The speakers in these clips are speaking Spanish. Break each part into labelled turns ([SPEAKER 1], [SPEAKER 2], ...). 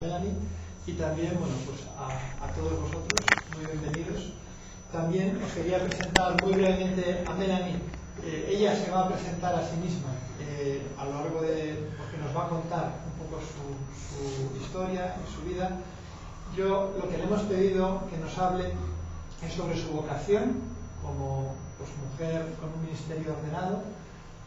[SPEAKER 1] Melanie, y también, bueno, pues a todos vosotros, muy bienvenidos. También os quería presentar muy brevemente a Melanie. Ella se va a presentar a sí misma a lo largo de, porque nos va a contar un poco su historia y su vida. Yo lo que le hemos pedido que nos hable es sobre su vocación como pues, mujer con un ministerio ordenado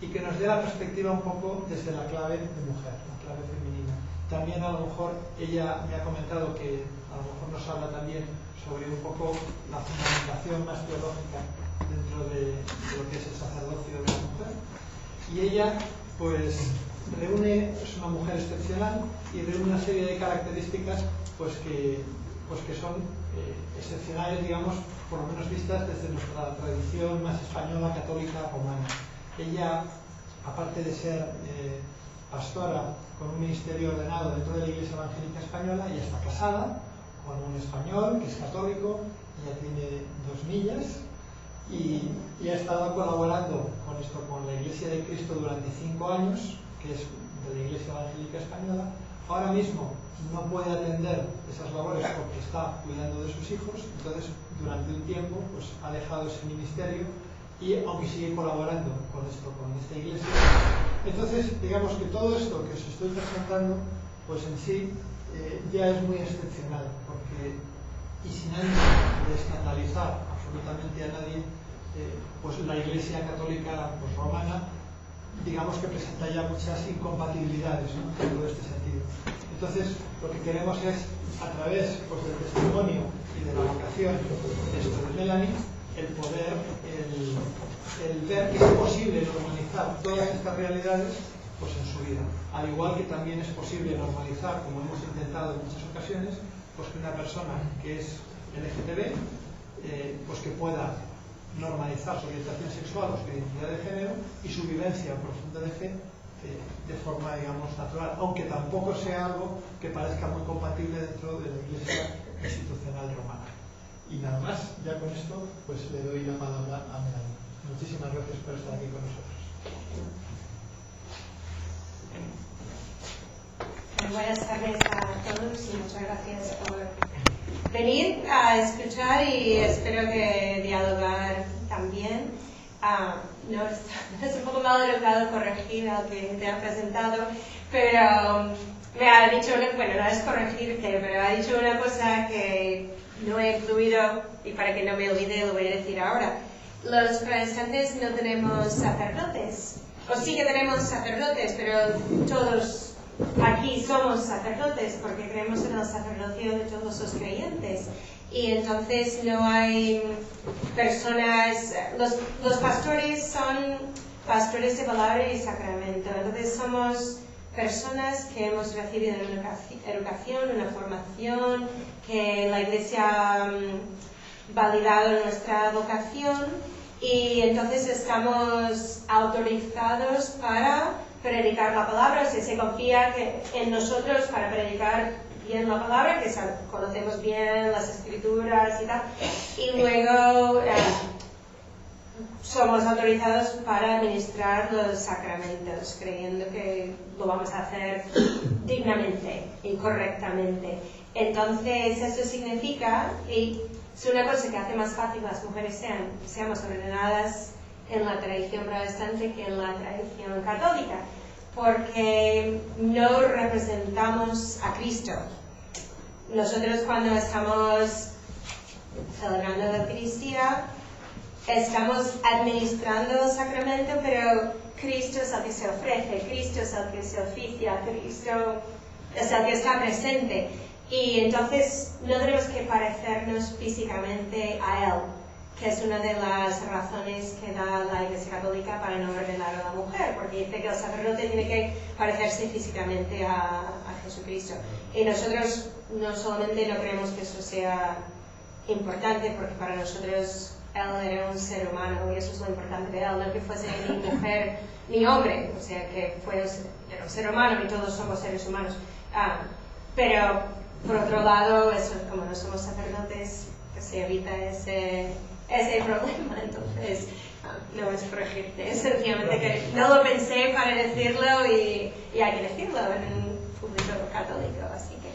[SPEAKER 1] y que nos dé la perspectiva un poco desde la clave de mujer, la clave femenina. También a lo mejor ella me ha comentado que a lo mejor nos habla también sobre un poco la fundamentación más teológica dentro de lo que es el sacerdocio de la mujer. Y ella pues reúne, es una mujer excepcional y reúne una serie de características pues que son excepcionales, digamos, por lo menos vistas desde nuestra tradición más española, católica, romana. Ella, aparte de ser pastora con un ministerio ordenado dentro de la Iglesia Evangélica Española, ella está casada con un español que es católico, ella tiene 2 niñas y ha estado colaborando con la Iglesia de Cristo durante 5 años, que es de la Iglesia Evangélica Española. Ahora mismo no puede atender esas labores porque está cuidando de sus hijos, entonces durante un tiempo pues, ha dejado ese ministerio y aunque sigue colaborando con esta iglesia. Entonces, digamos que todo esto que os estoy presentando, pues en sí ya es muy excepcional, porque, y sin ánimo de escandalizar absolutamente a nadie, pues la Iglesia Católica pues, romana, digamos que presenta ya muchas incompatibilidades, ¿no? En todo este sentido. Entonces, lo que queremos es, a través pues, del testimonio y de la vocación de Melanie, el poder, el ver que es posible normalizar todas estas realidades pues en su vida. Al igual que también es posible normalizar, como hemos intentado en muchas ocasiones, pues que una persona que es LGTB, pues que pueda normalizar su orientación sexual o su identidad de género y su vivencia profunda de fe de forma, digamos, natural, aunque tampoco sea algo que parezca muy compatible dentro de la Iglesia institucional romana. Y nada más, ya con esto, pues le doy la palabra a Melanie. Muchísimas gracias por estar aquí con nosotros.
[SPEAKER 2] Buenas tardes a todos y muchas gracias por venir a escuchar y espero que dialogar también. No es un poco mal educado corregir al que te ha presentado, pero me ha dicho, bueno, no es corregirte, pero ha dicho una cosa que no he incluido y para que no me olvide lo voy a decir ahora. Los protestantes no tenemos sacerdotes, o sí que tenemos sacerdotes, pero todos aquí somos sacerdotes porque creemos en el sacerdocio de todos los creyentes. Y entonces no hay personas, los pastores son pastores de palabra y sacramento. Entonces somos personas que hemos recibido una educación, una formación, que la Iglesia ha validado nuestra vocación y entonces estamos autorizados para predicar la palabra, si se confía en nosotros para predicar bien la palabra, que conocemos bien las escrituras y tal, y luego somos autorizados para administrar los sacramentos, creyendo que lo vamos a hacer dignamente y correctamente. Entonces, eso significa, y es una cosa que hace más fácil que las mujeres seamos ordenadas en la tradición protestante que en la tradición católica, porque no representamos a Cristo. Nosotros cuando estamos celebrando la Eucaristía, estamos administrando el sacramento, pero Cristo es el que se ofrece, Cristo es el que se oficia, Cristo es el que está presente. Y entonces no tenemos que parecernos físicamente a Él, que es una de las razones que da la Iglesia Católica para no ordenar a la mujer, porque dice que el sacerdote tiene que parecerse físicamente a Jesucristo. Y nosotros no solamente no creemos que eso sea importante, porque para nosotros Él era un ser humano y eso es lo importante de Él, no que fuese ni mujer ni hombre, o sea que era un ser humano y todos somos seres humanos. Pero por otro lado, eso, como no somos sacerdotes, que se evita ese problema. Entonces no es corregirte, es sencillamente que no lo pensé para decirlo y hay que decirlo en un público católico, así que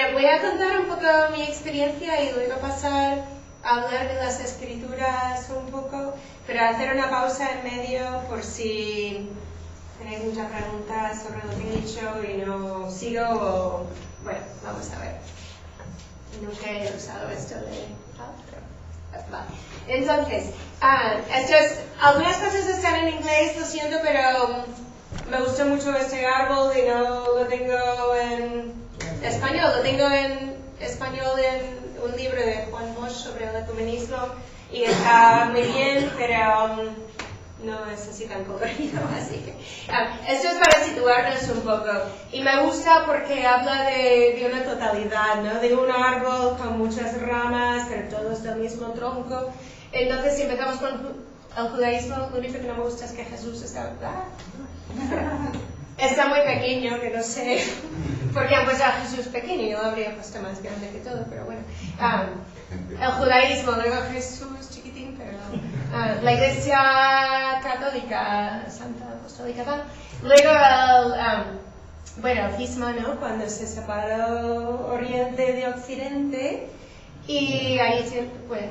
[SPEAKER 2] Bueno, voy a contar un poco mi experiencia y luego pasar a hablar de las escrituras un poco, pero hacer una pausa en medio por si tenéis muchas preguntas sobre lo que he dicho y no sigo o... Bueno, vamos a ver. Nunca he usado esto de... Vale. Entonces, algunas cosas están en inglés, lo siento, pero me gusta mucho este árbol y no lo tengo en español. Lo tengo en español en un libro de Juan Bosch sobre el ecumenismo y está muy bien, pero no es así tan colorido, así que esto es para situarnos un poco y me gusta porque habla de una totalidad, ¿no? De un árbol con muchas ramas pero todos del mismo tronco. Entonces si empezamos con el judaísmo, lo único que no me gusta es que Jesús está muy pequeño, que no sé por qué han puesto a Jesús pequeño, yo lo habría puesto más grande que todo, pero bueno. El judaísmo, luego Jesús chiquitín, pero la Iglesia Católica, Santa Apostólica, tal. Luego el cisma, ¿no? Cuando se separó Oriente de Occidente, y ahí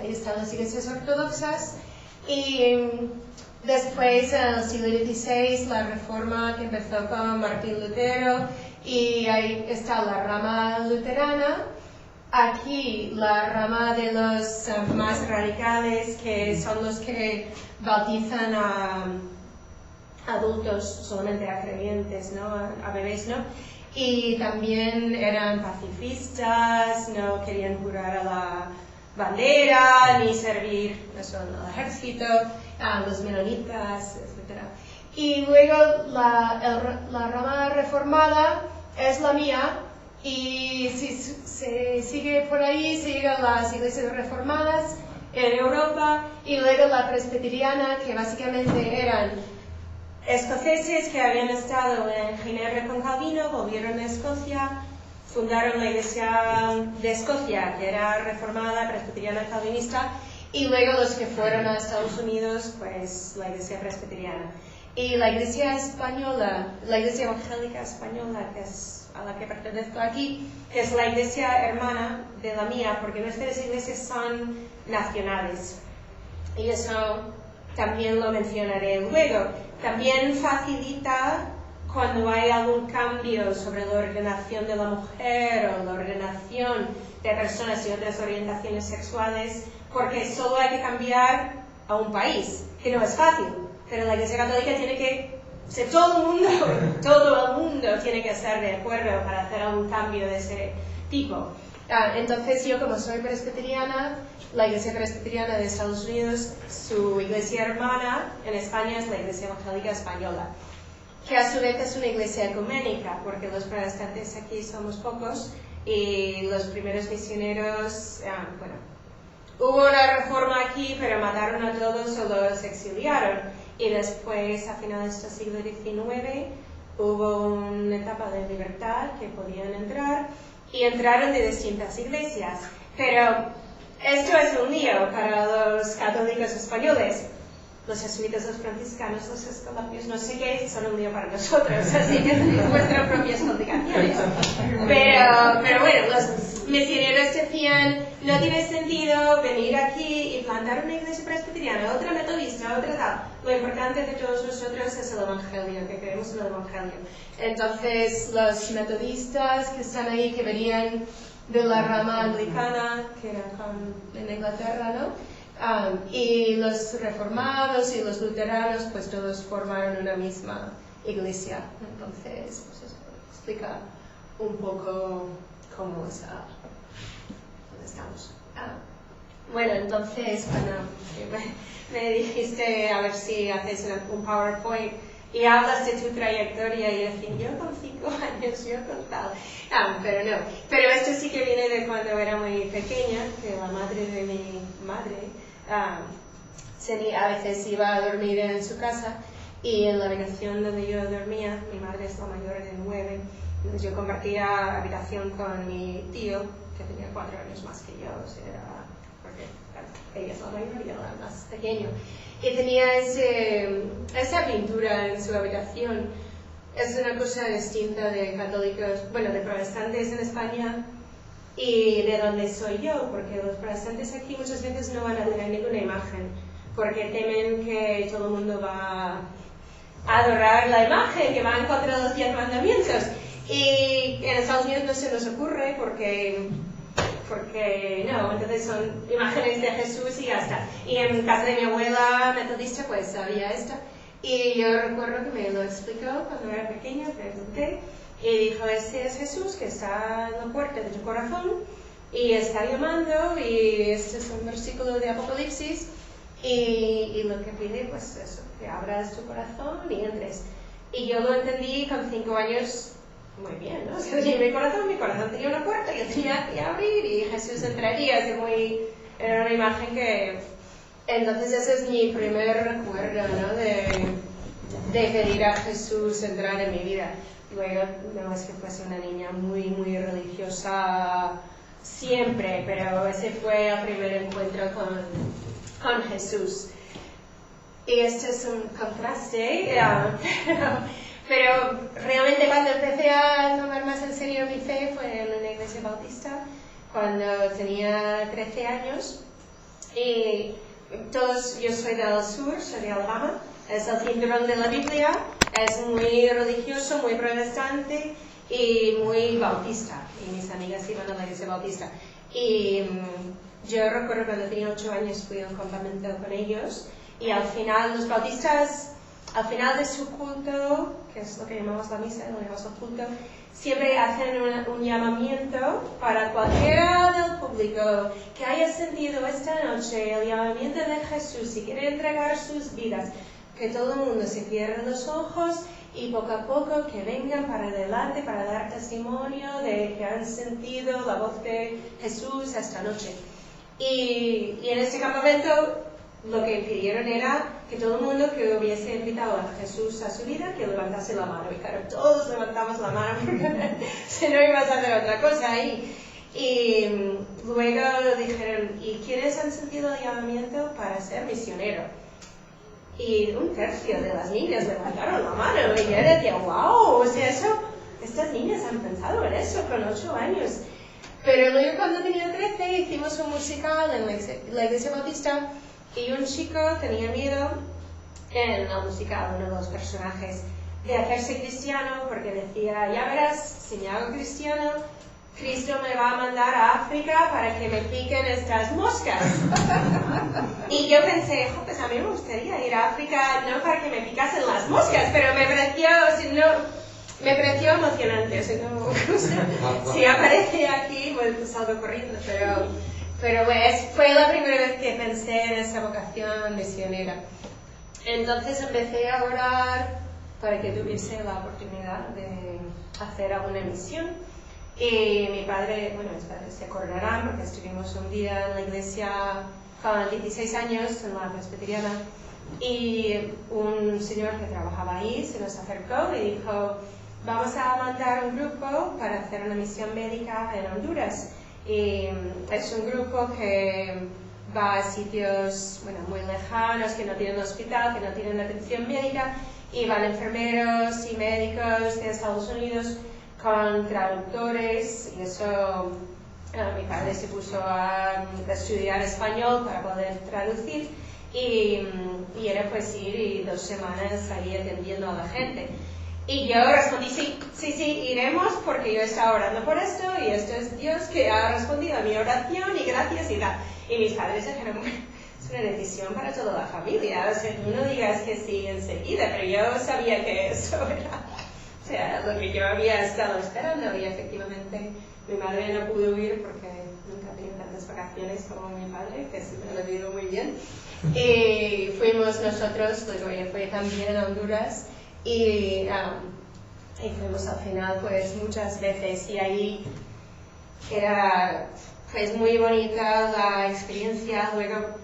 [SPEAKER 2] están las iglesias ortodoxas, y después en el siglo XVI la reforma que empezó con Martín Lutero, y ahí está la rama luterana. Aquí la rama de los más radicales, que son los que bautizan a adultos, solamente a creyentes, ¿no? A bebés, ¿no? Y también eran pacifistas, no querían jurar a la bandera, ni servir eso, en el ejército, los menonitas, etc. Y luego la rama reformada es la mía, y si se sigue por ahí, siguen las iglesias reformadas en Europa, y luego la presbiteriana, que básicamente eran escoceses que habían estado en Ginebra con Calvino, volvieron a Escocia, fundaron la iglesia de Escocia, que era reformada, presbiteriana, calvinista, y luego los que fueron a Estados Unidos, pues la iglesia presbiteriana. Y la iglesia española, la iglesia evangélica española, que es a la que pertenezco aquí, que es la iglesia hermana de la mía, porque nuestras iglesias son nacionales. Y eso también lo mencionaré luego. También facilita cuando hay algún cambio sobre la ordenación de la mujer o la ordenación de personas y otras orientaciones sexuales, porque solo hay que cambiar a un país, que no es fácil, pero la Iglesia Católica tiene que ser todo el mundo tiene que estar de acuerdo para hacer algún cambio de ese tipo. Entonces yo, como soy presbiteriana, la Iglesia Presbiteriana de Estados Unidos, su iglesia hermana en España es la Iglesia Evangélica Española, que a su vez es una iglesia ecuménica, porque los protestantes aquí somos pocos y los primeros misioneros, hubo una reforma aquí, pero mataron a todos o los exiliaron, y después, a finales del siglo XIX, hubo una etapa de libertad que podían entrar, y entraron de distintas iglesias, pero esto es un lío para los católicos españoles. Los jesuitas, los franciscanos, los escolapios, no sé qué, son un lío para nosotros, así que tenéis vuestras propias complicaciones. Pero bueno, los misioneros decían, no tiene sentido venir aquí y plantar una iglesia presbiteriana, otra metodista, otra tal. Lo importante de todos nosotros es el Evangelio, que creemos en el Evangelio. Entonces, los metodistas que están ahí, que venían de la rama anglicana, que era en Inglaterra, ¿no? Y los reformados y los luteranos, pues todos formaron una misma iglesia. Entonces, pues eso explica un poco cómo está, dónde estamos. Bueno, entonces, cuando me dijiste a ver si haces un PowerPoint y hablas de tu trayectoria, y decir, yo con 5 años, yo con tal. Pero no. Pero esto sí que viene de cuando era muy pequeña, que la madre de mi madre a veces iba a dormir en su casa, y en la habitación donde yo dormía, mi madre es la mayor de 9, entonces yo compartía habitación con mi tío, que tenía 4 años más que yo, o sea, porque ella es la mayor y yo la más pequeño. Y tenía esa pintura en su habitación. Es una cosa distinta de católicos, bueno, de protestantes en España. y de dónde soy yo, porque los protestantes aquí muchas veces no van a tener ninguna imagen, porque temen que todo el mundo va a adorar la imagen, que va en contra de los 10 mandamientos. Y en Estados Unidos no se nos ocurre porque no, entonces son imágenes de Jesús y ya está. Y en casa de mi abuela metodista pues había esto. Y yo recuerdo que me lo explicó cuando era pequeña, pregunté, y dijo, este es Jesús que está en la puerta de tu corazón y está llamando, y este es un versículo de Apocalipsis, y lo que pide pues eso, que abras tu corazón y entres. Y yo lo entendí con 5 años muy bien, ¿no? O sea, en mi corazón tenía una puerta, yo tenía que abrir y Jesús entraría, era una imagen que... Entonces ese es mi primer recuerdo, ¿no? De pedir a Jesús entrar en mi vida. Luego no es que fuese una niña muy religiosa siempre, pero ese fue el primer encuentro con Jesús. Y este es un contraste, pero realmente cuando empecé a tomar más en serio mi fe fue en una iglesia bautista, cuando tenía 13 años. Y yo soy del sur, soy de Alabama, es el cinturón de la Biblia, es muy religioso, muy protestante y muy bautista. Y mis amigas iban a la iglesia bautista. Y yo recuerdo cuando tenía 8 años fui a un campamento con ellos, y al final los bautistas, al final de su culto, que es lo que llamamos la misa, lo llamamos el culto, siempre hacen un llamamiento para cualquiera del público que haya sentido esta noche el llamamiento de Jesús y quiere entregar sus vidas, que todo el mundo se cierre los ojos y poco a poco que vengan para adelante para dar testimonio de que han sentido la voz de Jesús esta noche. Y en ese campamento lo que pidieron era que todo el mundo que hubiese invitado a Jesús a su vida, que levantase la mano. Y claro, todos levantamos la mano porque si no ibas a hacer otra cosa ahí. Y luego dijeron, ¿y quiénes han sentido el llamamiento para ser misionero? Y 1/3 de las niñas levantaron la mano. Y yo decía, wow, o sea, estas niñas han pensado en eso con 8 años. Pero luego cuando tenía 13 hicimos un musical en la iglesia bautista, y un chico tenía miedo en el musical, uno de los personajes, de hacerse cristiano, porque decía, ya verás, si me hago cristiano, Cristo me va a mandar a África para que me piquen estas moscas. Y yo pensé, pues a mí me gustaría ir a África, no para que me picasen las moscas, pero me pareció emocionante. Si aparece aquí, pues salgo corriendo, pero fue la primera vez que pensé en esa vocación misionera. Entonces empecé a orar para que tuviese la oportunidad de hacer alguna misión. Y mis padres se acordarán porque estuvimos un día en la iglesia con 16 años en la presbiteriana, y un señor que trabajaba ahí se nos acercó y dijo, vamos a mandar un grupo para hacer una misión médica en Honduras. Y es un grupo que va a sitios muy lejanos, que no tienen hospital, que no tienen atención médica, y van enfermeros y médicos de Estados Unidos con traductores, y eso mi padre se puso a estudiar español para poder traducir, y era pues ir y 2 semanas ahí atendiendo a la gente. Y yo respondí, sí, iremos, porque yo estaba orando por esto, y esto es Dios que ha respondido a mi oración, y gracias y tal. Y mis padres dijeron, es una decisión para toda la familia, o sea, tú no digas que sí enseguida, pero yo sabía que eso era, o sea, lo que yo había estado esperando, y efectivamente mi madre no pudo ir porque nunca tenía tantas vacaciones como mi padre, que siempre lo he vivido muy bien. Y fuimos nosotros, luego ella fue también a Honduras, y fuimos al final pues muchas veces, y ahí era pues muy bonita la experiencia. Luego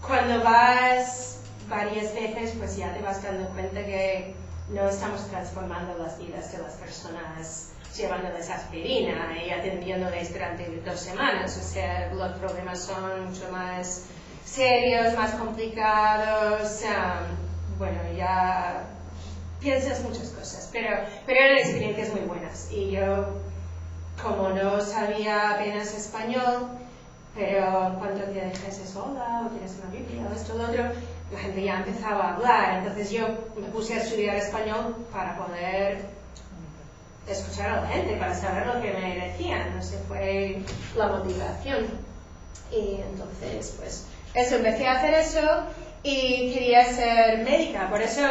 [SPEAKER 2] cuando vas varias veces pues ya te vas dando cuenta que no estamos transformando las vidas de las personas llevándoles aspirina y atendiéndoles durante 2 semanas, o sea, los problemas son mucho más serios, más complicados, ya piensas muchas cosas, pero eran experiencias muy buenas, y yo como no sabía apenas español, pero cuando te dejes sola o tienes una Biblia o esto o lo otro, la gente ya empezaba a hablar. Entonces yo me puse a estudiar español para poder escuchar a la gente, para saber lo que me decían. No sé, fue la motivación. Y entonces, pues, eso, empecé a hacer eso y quería ser médica. Por eso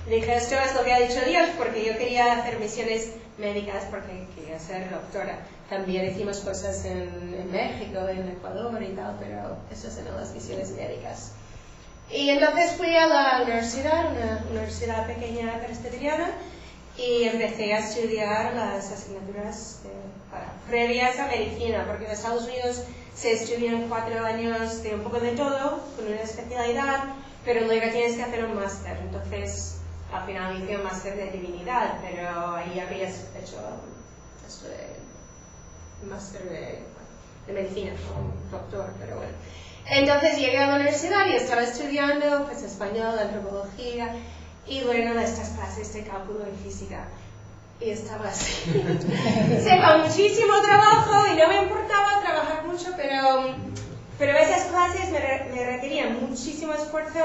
[SPEAKER 2] dije, esto es lo que ha dicho Dios, porque yo quería hacer misiones médicas, porque quería ser doctora. También hicimos cosas en México, en Ecuador y tal, pero esas eran las misiones médicas. Y entonces fui a la universidad, una universidad pequeña presbiteriana, y empecé a estudiar las asignaturas previas a medicina, porque en Estados Unidos se estudian 4 años de un poco de todo, con una especialidad, pero luego tienes que hacer un máster. Entonces, al final hice un máster de divinidad, pero ahí había hecho esto de máster de medicina, como doctor, pero bueno. Entonces llegué a la universidad y estaba estudiando pues español, antropología y luego estas clases de cálculo y física. Y estaba así, con muchísimo trabajo y no me importaba trabajar mucho, pero esas clases me requerían muchísimo esfuerzo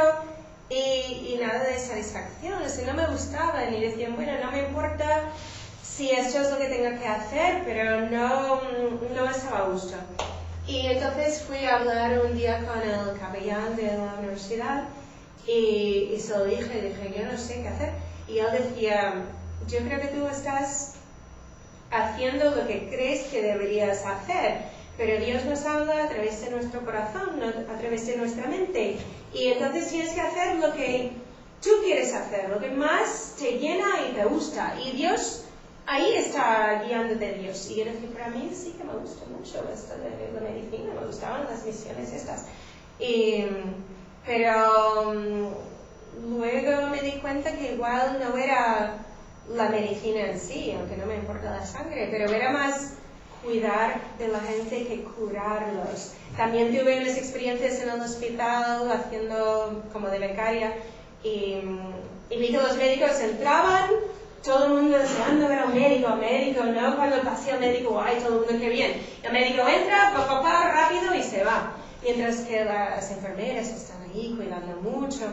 [SPEAKER 2] y nada de satisfacción. O sea, no me gustaban y decían, bueno, no me importa si esto es lo que tengo que hacer, pero no estaba a gusto. Y entonces fui a hablar un día con el capellán de la universidad y se lo dije, yo no sé qué hacer. Y él decía, yo creo que tú estás haciendo lo que crees que deberías hacer, pero Dios nos habla a través de nuestro corazón, a través de nuestra mente. Y entonces tienes que hacer lo que tú quieres hacer, lo que más te llena y te gusta. Y Dios ahí está guiándote Dios. Y yo decía, para mí sí que me gusta mucho esto de la medicina, me gustaban las misiones estas. Pero luego me di cuenta que igual no era la medicina en sí, aunque no me importa la sangre, pero era más cuidar de la gente que curarlos. También tuve unas experiencias en el hospital haciendo como de becaria y vi que los médicos entraban, todo el mundo deseando ver al médico, ¿no? Cuando pasé al médico, ¡ay, todo el mundo qué bien! El médico entra, rápido y se va. Mientras que las enfermeras están ahí cuidando mucho.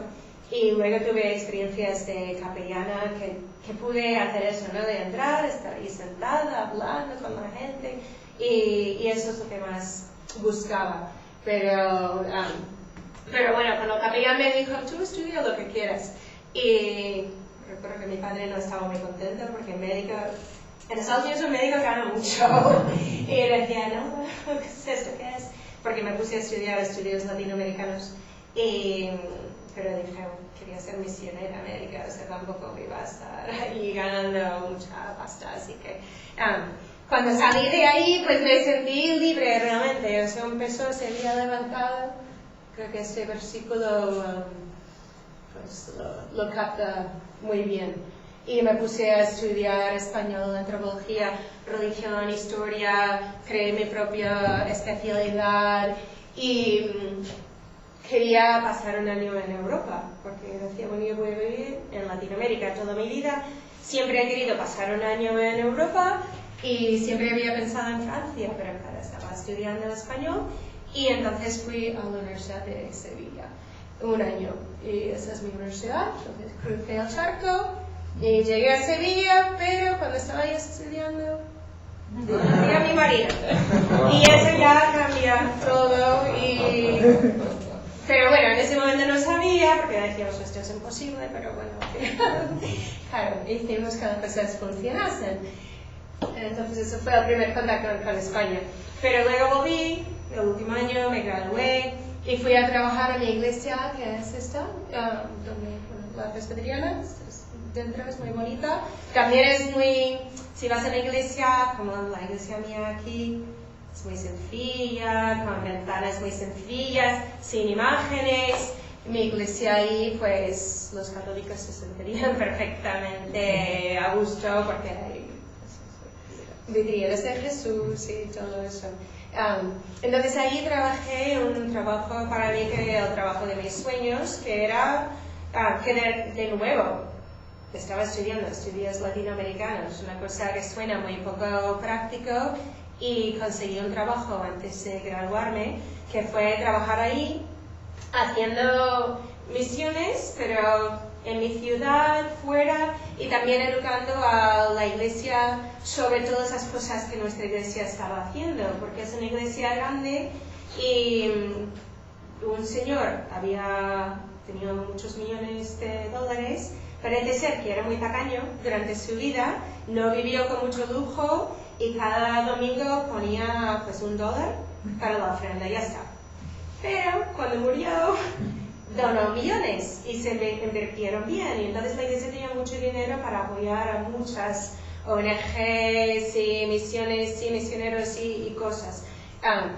[SPEAKER 2] Y luego tuve experiencias de capellana que pude hacer eso, ¿no? De entrar, estar ahí sentada, hablando con la gente. Y eso es lo que más buscaba. Pero bueno, cuando el capellán me dijo, tú estudia lo que quieras. Y recuerdo que mi padre no estaba muy contento porque en Estados Unidos un médico gana mucho. Y decía, no, ¿qué es esto? ¿Qué es? Porque me puse a estudiar estudios latinoamericanos. Pero dije, quería ser misionera médica, o sea, tampoco iba a estar ahí ganando mucha pasta. Así que cuando salí de ahí, pues me sentí libre realmente. O sea, un peso se había levantado. Creo que este versículo pues lo capta muy bien. Y me puse a estudiar español, antropología, religión, historia, creé mi propia especialidad y quería pasar un año en Europa, porque decía, bueno, yo voy a vivir en Latinoamérica toda mi vida, siempre he querido pasar un año en Europa y siempre había pensado en Francia, pero claro, estaba estudiando español y entonces fui a la Universidad de Sevilla un año y esa es mi universidad. Entonces crucé el charco y llegué a Sevilla, pero cuando estaba ahí estudiando conocí a mi marido y eso ya cambia todo. Pero bueno, en ese momento no sabía, porque decíamos esto es imposible, pero bueno, claro, hicimos que las cosas funcionasen. Entonces eso fue el primer contacto con España. Pero luego volví, el último año me gradué y fui a trabajar a mi iglesia, que es esta, donde la presbiteriana, dentro es muy bonita. También es muy, si vas a la iglesia, como la iglesia mía aquí, es muy sencilla, con ventanas muy sencillas, sin imágenes. Mi iglesia ahí, pues los católicos se sentirían perfectamente a gusto porque hay vidrieras de Jesús y todo eso. Entonces ahí trabajé un trabajo para mí que era el trabajo de mis sueños, que era que de nuevo estaba estudiando estudios latinoamericanos, una cosa que suena muy poco práctico, y conseguí un trabajo antes de graduarme, que fue trabajar ahí haciendo misiones, pero en mi ciudad, fuera, y también educando a la iglesia sobre todas las cosas que nuestra iglesia estaba haciendo, porque es una iglesia grande y un señor había tenido muchos millones de dólares, parece ser que era muy tacaño durante su vida, no vivió con mucho lujo y cada domingo ponía pues $1 para la ofrenda y ya está. Pero cuando murió donó millones y se invirtieron bien, y entonces la iglesia tenía mucho dinero para apoyar a muchas ONGs y misiones y misioneros y cosas.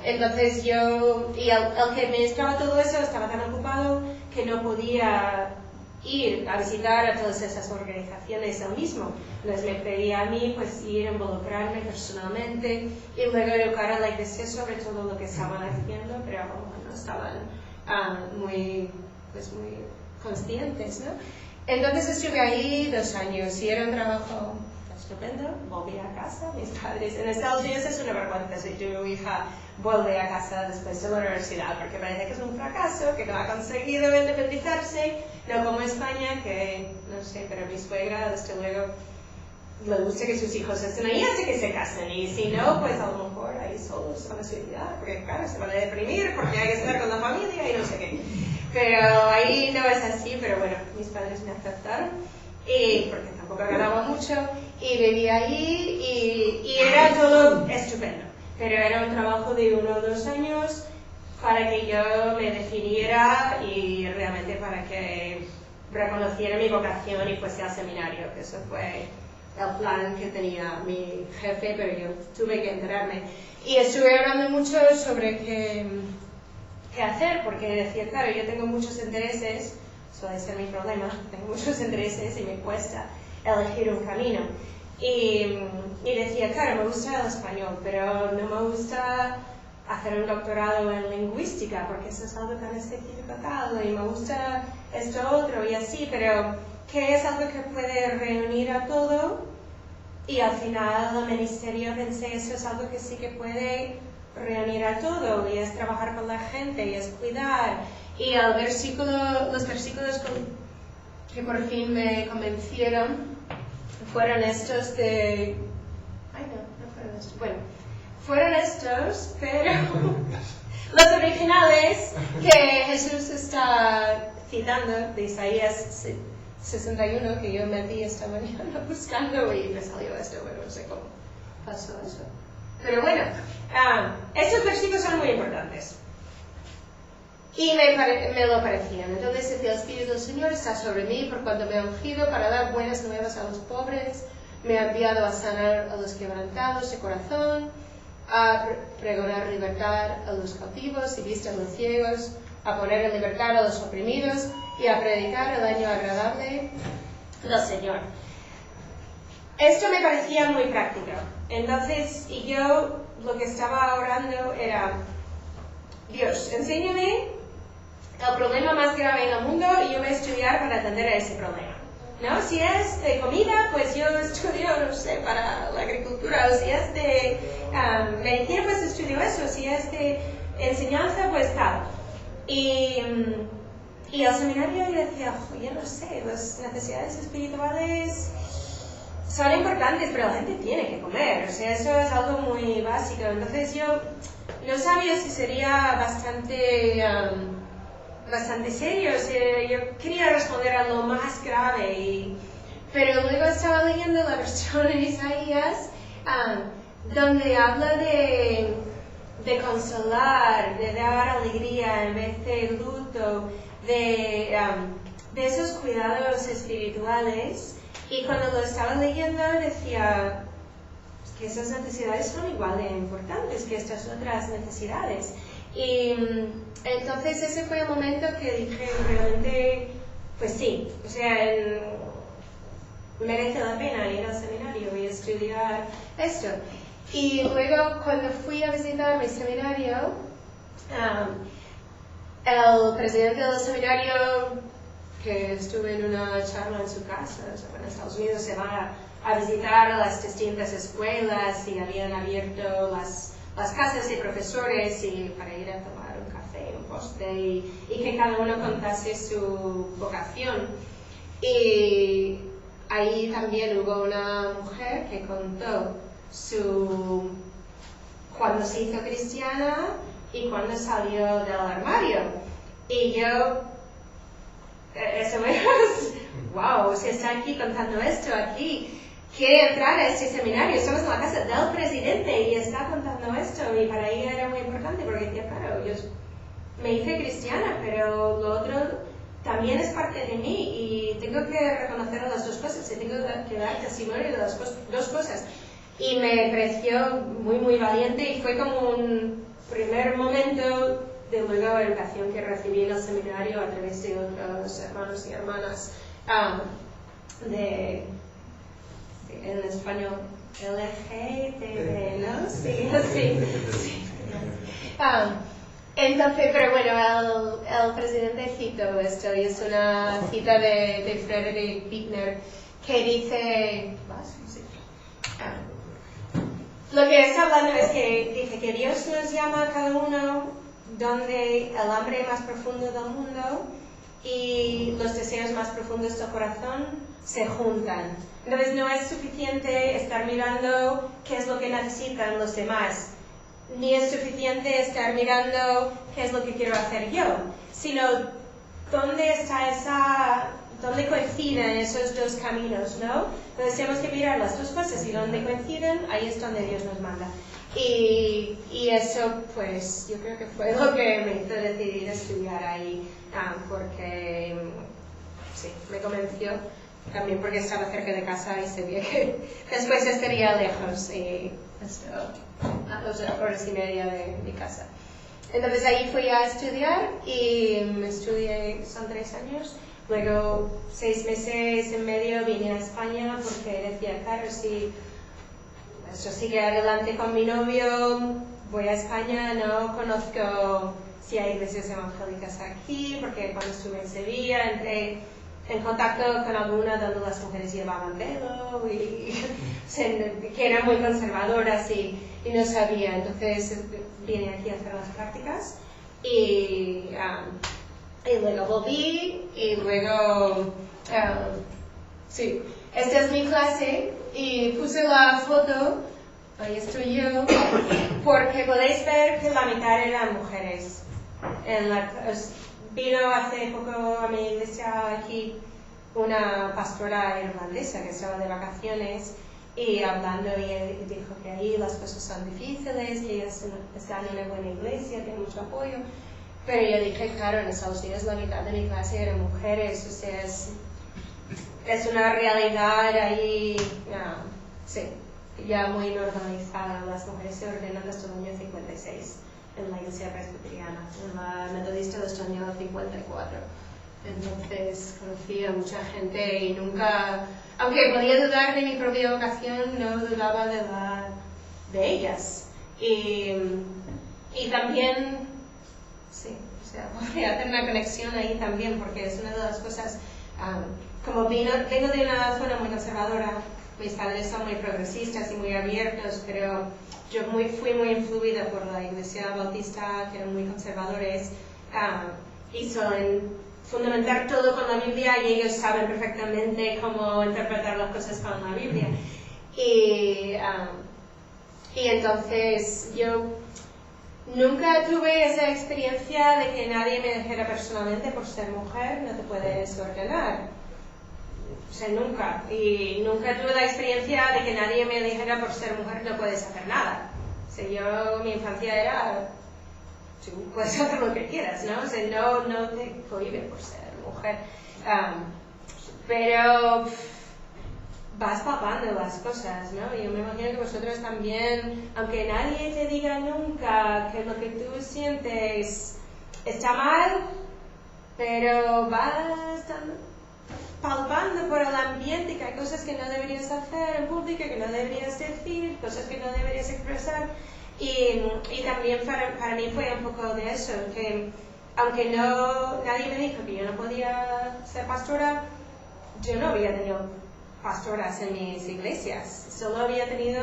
[SPEAKER 2] Entonces yo, y el que administraba todo eso estaba tan ocupado que no podía ir a visitar a todas esas organizaciones él mismo. Entonces me pedía a mí pues ir a involucrarme personalmente y luego educar a la iglesia sobre todo lo que estaban haciendo, pero no estaban muy conscientes, ¿no? Entonces estuve ahí 2 años y era un trabajo estupendo. Volví a casa, mis padres en Estados Unidos es una vergüenza si tu hija vuelve a casa después de la universidad, porque parece que es un fracaso, que no ha conseguido independizarse, no como España, que no sé, pero mi suegra desde luego le gusta que sus hijos estén ahí hasta que se casen, y si no, pues a lo mejor ahí solos se van a suicidar, porque claro, se van a deprimir, porque hay que estar con la familia y no sé qué. Pero ahí no es así, pero bueno, mis padres me aceptaron, y porque tampoco ganaba mucho, y vivía ahí, y era todo estupendo. Pero era un trabajo de 1 o 2 años para que yo me definiera y realmente para que reconociera mi vocación y fuese al seminario, que eso fue el plan que tenía mi jefe, pero yo tuve que enterarme. Y estuve hablando mucho sobre qué hacer, porque decía, claro, yo tengo muchos intereses, suele ser mi problema, tengo muchos intereses y me cuesta elegir un camino. Y decía, claro, me gusta el español, pero no me gusta hacer un doctorado en lingüística, porque eso es algo tan especificado, y me gusta esto otro y así, pero ¿qué es algo que puede reunir a todo? Y al final el ministerio pensé, eso es algo que sí que puede reunir a todo, y es trabajar con la gente, y es cuidar. Y los versículos que por fin me convencieron fueron estos de... Ay, no fueron estos. Bueno, fueron estos, pero los originales que Jesús está citando de Isaías 61, que yo me vi esta mañana buscando y me salió esto, bueno, no sé cómo pasó eso. Pero bueno, estos versículos son muy importantes. Y me lo parecían. Entonces decía, el Espíritu del Señor está sobre mí por cuanto me ha ungido para dar buenas nuevas a los pobres, me ha enviado a sanar a los quebrantados de corazón, a pregonar libertad a los cautivos y vista a los ciegos, a poner en libertad a los oprimidos y a predicar el año agradable del Señor. Esto me parecía muy práctico. Entonces, y yo lo que estaba orando era, Dios, enséñame el problema más grave en el mundo y yo voy a estudiar para atender a ese problema, ¿no? Si es de comida, pues yo estudio, no sé, para la agricultura, o si es de medicina, pues estudio eso, si es de enseñanza, pues tal. Y al seminario yo decía, yo no sé, las necesidades espirituales son importantes, pero la gente tiene que comer, o sea, eso es algo muy básico. Entonces yo no sabía si sería bastante serio, o sea, yo quería responder a lo más grave, pero luego estaba leyendo la versión de Isaías, donde habla de consolar, de dar alegría en vez de luto, de esos cuidados espirituales. Y cuando lo estaba leyendo decía que esas necesidades son igual de importantes que estas otras necesidades. Y entonces ese fue el momento que dije, realmente, pues sí, o sea, merece la pena ir al seminario y estudiar esto. Y luego cuando fui a visitar mi seminario, el presidente del seminario que estuve en una charla en su casa, o sea, en Estados Unidos se van a visitar las distintas escuelas y habían abierto las casas de profesores y para ir a tomar un café, un postre y que cada uno contase su vocación. Y ahí también hubo una mujer que contó cuando se hizo cristiana y cuando salió del armario. Y yo, eso es, wow, se está aquí contando esto aquí. Quiere entrar a este seminario, estamos en la casa del presidente y está contando esto. Y para ella era muy importante porque decía, claro, yo me hice cristiana, pero lo otro también es parte de mí y tengo que reconocer las dos cosas y tengo que dar testimonio de las dos cosas. Y me pareció muy, muy valiente y fue como un primer momento de luego educación que recibí en el seminario a través de otros hermanos y hermanas en español LGTB, ¿no? Sí, sí. Entonces, pero bueno, el presidente citó esto y es una cita de Frederick Buechner que dice, lo que está hablando es que dice que Dios nos llama a cada uno donde el hambre más profundo del mundo y los deseos más profundos del corazón se juntan. Entonces no es suficiente estar mirando qué es lo que necesitan los demás, ni es suficiente estar mirando qué es lo que quiero hacer yo, sino dónde coinciden esos dos caminos, ¿no? Entonces tenemos que mirar las dos cosas y donde coinciden, ahí es donde Dios nos manda. Y eso, pues, yo creo que fue lo que me hizo decidir estudiar ahí, porque, sí, me convenció, también porque estaba cerca de casa y sabía que después estaría lejos, y esto, a 2 horas y media de mi casa. Entonces ahí fui a estudiar y estudié, son 3 años. Luego 6 meses y medio vine a España porque decía, claro, si esto sigue adelante con mi novio, voy a España, no conozco si hay iglesias evangélicas aquí, porque cuando estuve en Sevilla entré en contacto con alguna donde las mujeres llevaban velo y que eran muy conservadoras y no sabía. Entonces vine aquí a hacer las prácticas y luego volví y luego, sí, esta es mi clase y puse la foto, ahí estoy yo, porque podéis ver que la mitad eran mujeres. Vino hace poco a mi iglesia aquí una pastora irlandesa que estaba de vacaciones y hablando y dijo que ahí las cosas son difíciles, que ellos están en una buena iglesia, tienen mucho apoyo. Pero yo dije, claro, en Estados Unidos la mitad de mi clase eran mujeres, o sea, es una realidad ahí, sí, ya muy normalizada. Las mujeres se ordenan hasta el año 56 en la iglesia presbiteriana, en la metodista hasta el año 54. Entonces conocí a mucha gente y nunca, aunque podía dudar de mi propia vocación, no dudaba de ellas. Y también, sí, o sea, podría hacer una conexión ahí también, porque es una de las cosas, como vengo de una zona muy conservadora, mis padres son muy progresistas y muy abiertos, pero yo fui muy influida por la iglesia bautista, que eran muy conservadores, y suelen fundamentar todo con la Biblia y ellos saben perfectamente cómo interpretar las cosas con la Biblia. Y entonces yo nunca tuve esa experiencia de que nadie me dijera personalmente, por ser mujer no te puedes ordenar. O sea, nunca. Y nunca tuve la experiencia de que nadie me dijera, por ser mujer no puedes hacer nada. O sea, mi infancia era, tú puedes hacer lo que quieras, ¿no? O sea, no te cohiben por ser mujer. Pero vas palpando las cosas, ¿no? Yo me imagino que vosotros también, aunque nadie te diga nunca que lo que tú sientes está mal, pero vas palpando por el ambiente que hay cosas que no deberías hacer en público, que no deberías decir, cosas que no deberías expresar. Y también para mí fue un poco de eso, que aunque nadie me dijo que yo no podía ser pastora, yo no había tenido pastoras en mis iglesias, solo había tenido,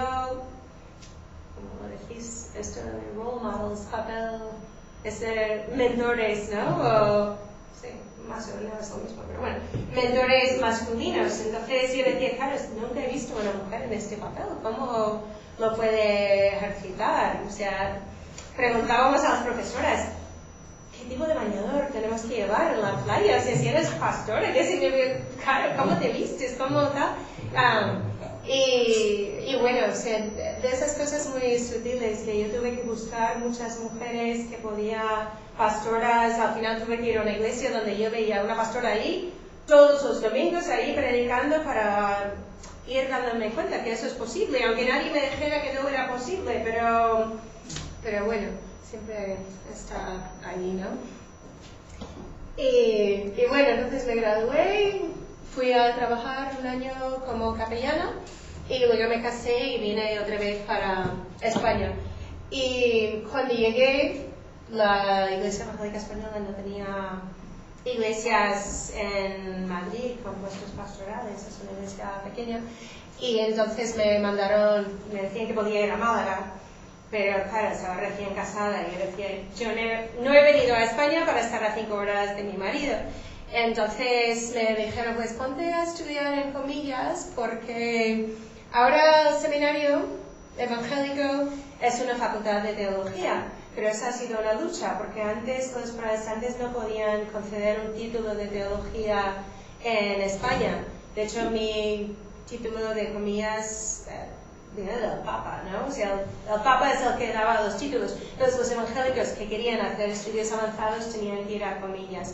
[SPEAKER 2] ¿cómo decís esto? Role models, mentores, ¿no? O, sí, más o menos lo mismo, pero bueno, mentores masculinos. Entonces yo decía, claro, nunca he visto a una mujer en este papel, ¿cómo lo puede ejercitar? O sea, preguntábamos a las profesoras, ¿qué tipo de bañador tenemos que llevar en la playa? O sea, si eres pastora, ¿qué significa? Claro, ¿cómo te vistes? ¿Cómo tal? Y bueno, o sea, de esas cosas muy sutiles que yo tuve que buscar muchas mujeres que podía, pastoras, al final tuve que ir a una iglesia donde yo veía una pastora ahí, todos los domingos ahí predicando para ir dándome cuenta que eso es posible, aunque nadie me dijera que no era posible, pero bueno, siempre está ahí, ¿no? Y bueno, entonces me gradué, fui a trabajar un año como capellana y luego me casé y vine otra vez para España. Y cuando llegué, la Iglesia Evangélica Española no tenía iglesias en Madrid con puestos pastorales, es una iglesia pequeña, y entonces me decían que podía ir a Málaga, pero claro, estaba recién casada y yo decía, yo no he venido a España para estar a 5 horas de mi marido. Entonces me dijeron, pues ponte a estudiar en comillas, porque ahora el seminario evangélico es una facultad de teología, pero esa ha sido una lucha, porque antes los protestantes no podían conceder un título de teología en España. De hecho, mi título de comillas viene del Papa, ¿no? O sea, el Papa es el que daba los títulos. Entonces, los evangélicos que querían hacer estudios avanzados tenían que ir a comillas.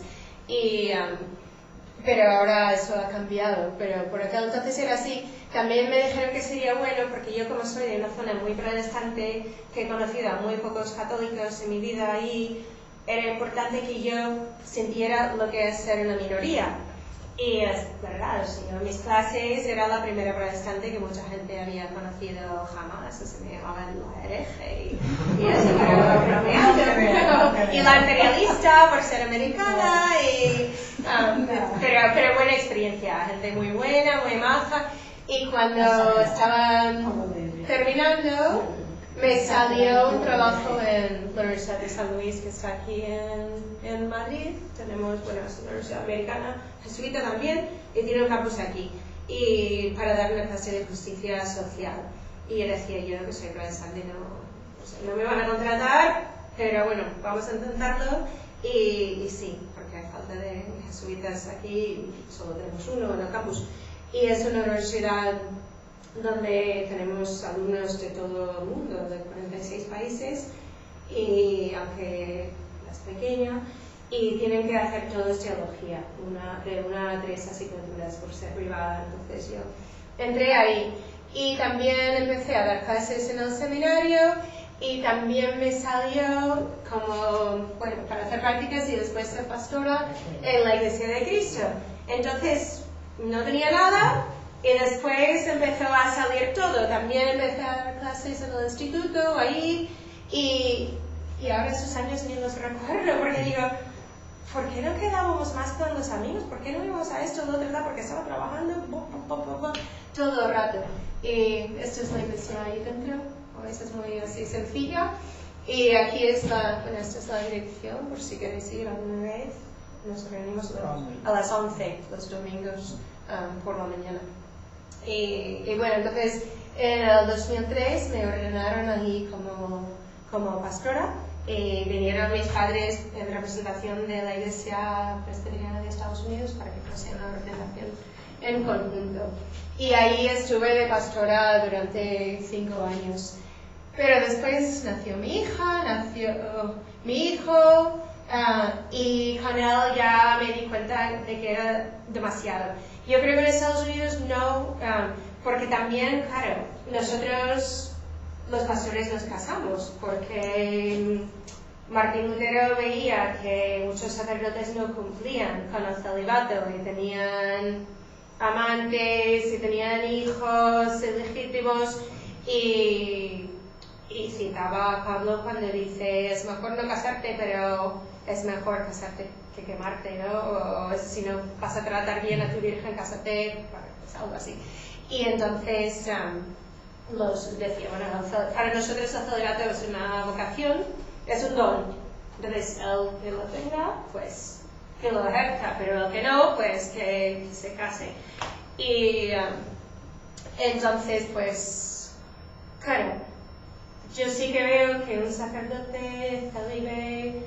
[SPEAKER 2] Pero ahora eso ha cambiado, pero por aquel entonces era así. También me dijeron que sería bueno, porque yo como soy de una zona muy protestante, que he conocido a muy pocos católicos en mi vida ahí, era importante que yo sintiera lo que es ser una minoría. Y es verdad, yo en mis clases era la primera protestante que mucha gente había conocido jamás, o sea, me llamaban la hereje y eso, y la imperialista por ser americana, pero buena experiencia, gente muy buena, muy maja. Y cuando estaban terminando, me salió un trabajo en la Universidad de San Luis, que está aquí en Madrid. Tenemos, bueno, es una universidad americana, jesuita también, y tiene un campus aquí, y para dar una clase de justicia social. Y yo decía, yo que soy protestante, no me van a contratar, pero bueno, vamos a intentarlo. Y sí, porque hay falta de jesuitas aquí, solo tenemos uno en el campus. Y es una universidad donde tenemos alumnos de todo el mundo, de 46 países, y aunque es pequeña, y tienen que hacer todos teología, de 1 a 3 asignaturas por ser privada. Entonces yo entré ahí y también empecé a dar clases en el seminario, y también me salió como, bueno, para hacer prácticas y después ser pastora en la Iglesia de Cristo. Entonces no tenía nada, y después empezó a salir todo. También empecé a dar clases en el instituto, ahí, y ahora esos años ni los recuerdo, porque digo, ¿por qué no quedábamos más con los amigos? ¿Por qué no íbamos a esto, lo otro, porque estaba trabajando todo el rato? Y esto es la iglesia ahí dentro, o esto es muy así sencilla. Y aquí esta es la dirección, por si queréis ir alguna vez. Nos reunimos a las 11 los domingos por la mañana. Y bueno, entonces en el 2003 me ordenaron allí como pastora. Vinieron mis padres en representación de la Iglesia Presbiteriana de Estados Unidos para que fuese una ordenación en conjunto. Y ahí estuve de pastora durante 5 años. Pero después nació mi hija, nació mi hijo, y con él ya me di cuenta de que era demasiado. Yo creo que en Estados Unidos no, porque también, claro, nosotros los pastores nos casamos, porque Martín Lutero veía que muchos sacerdotes no cumplían con el celibato y tenían amantes y tenían hijos ilegítimos, y Y citaba a Pablo cuando dice, es mejor no casarte, pero es mejor casarte que quemarte, ¿no? O si no vas a tratar bien a tu virgen, cásate, pues algo así. Y entonces los decía, bueno, para nosotros el sacerdocio es una vocación, es un don. Entonces, el que lo tenga, pues que lo ejerza, pero el que no, pues que se case. Y entonces, pues, claro, yo sí que veo que un sacerdote célibe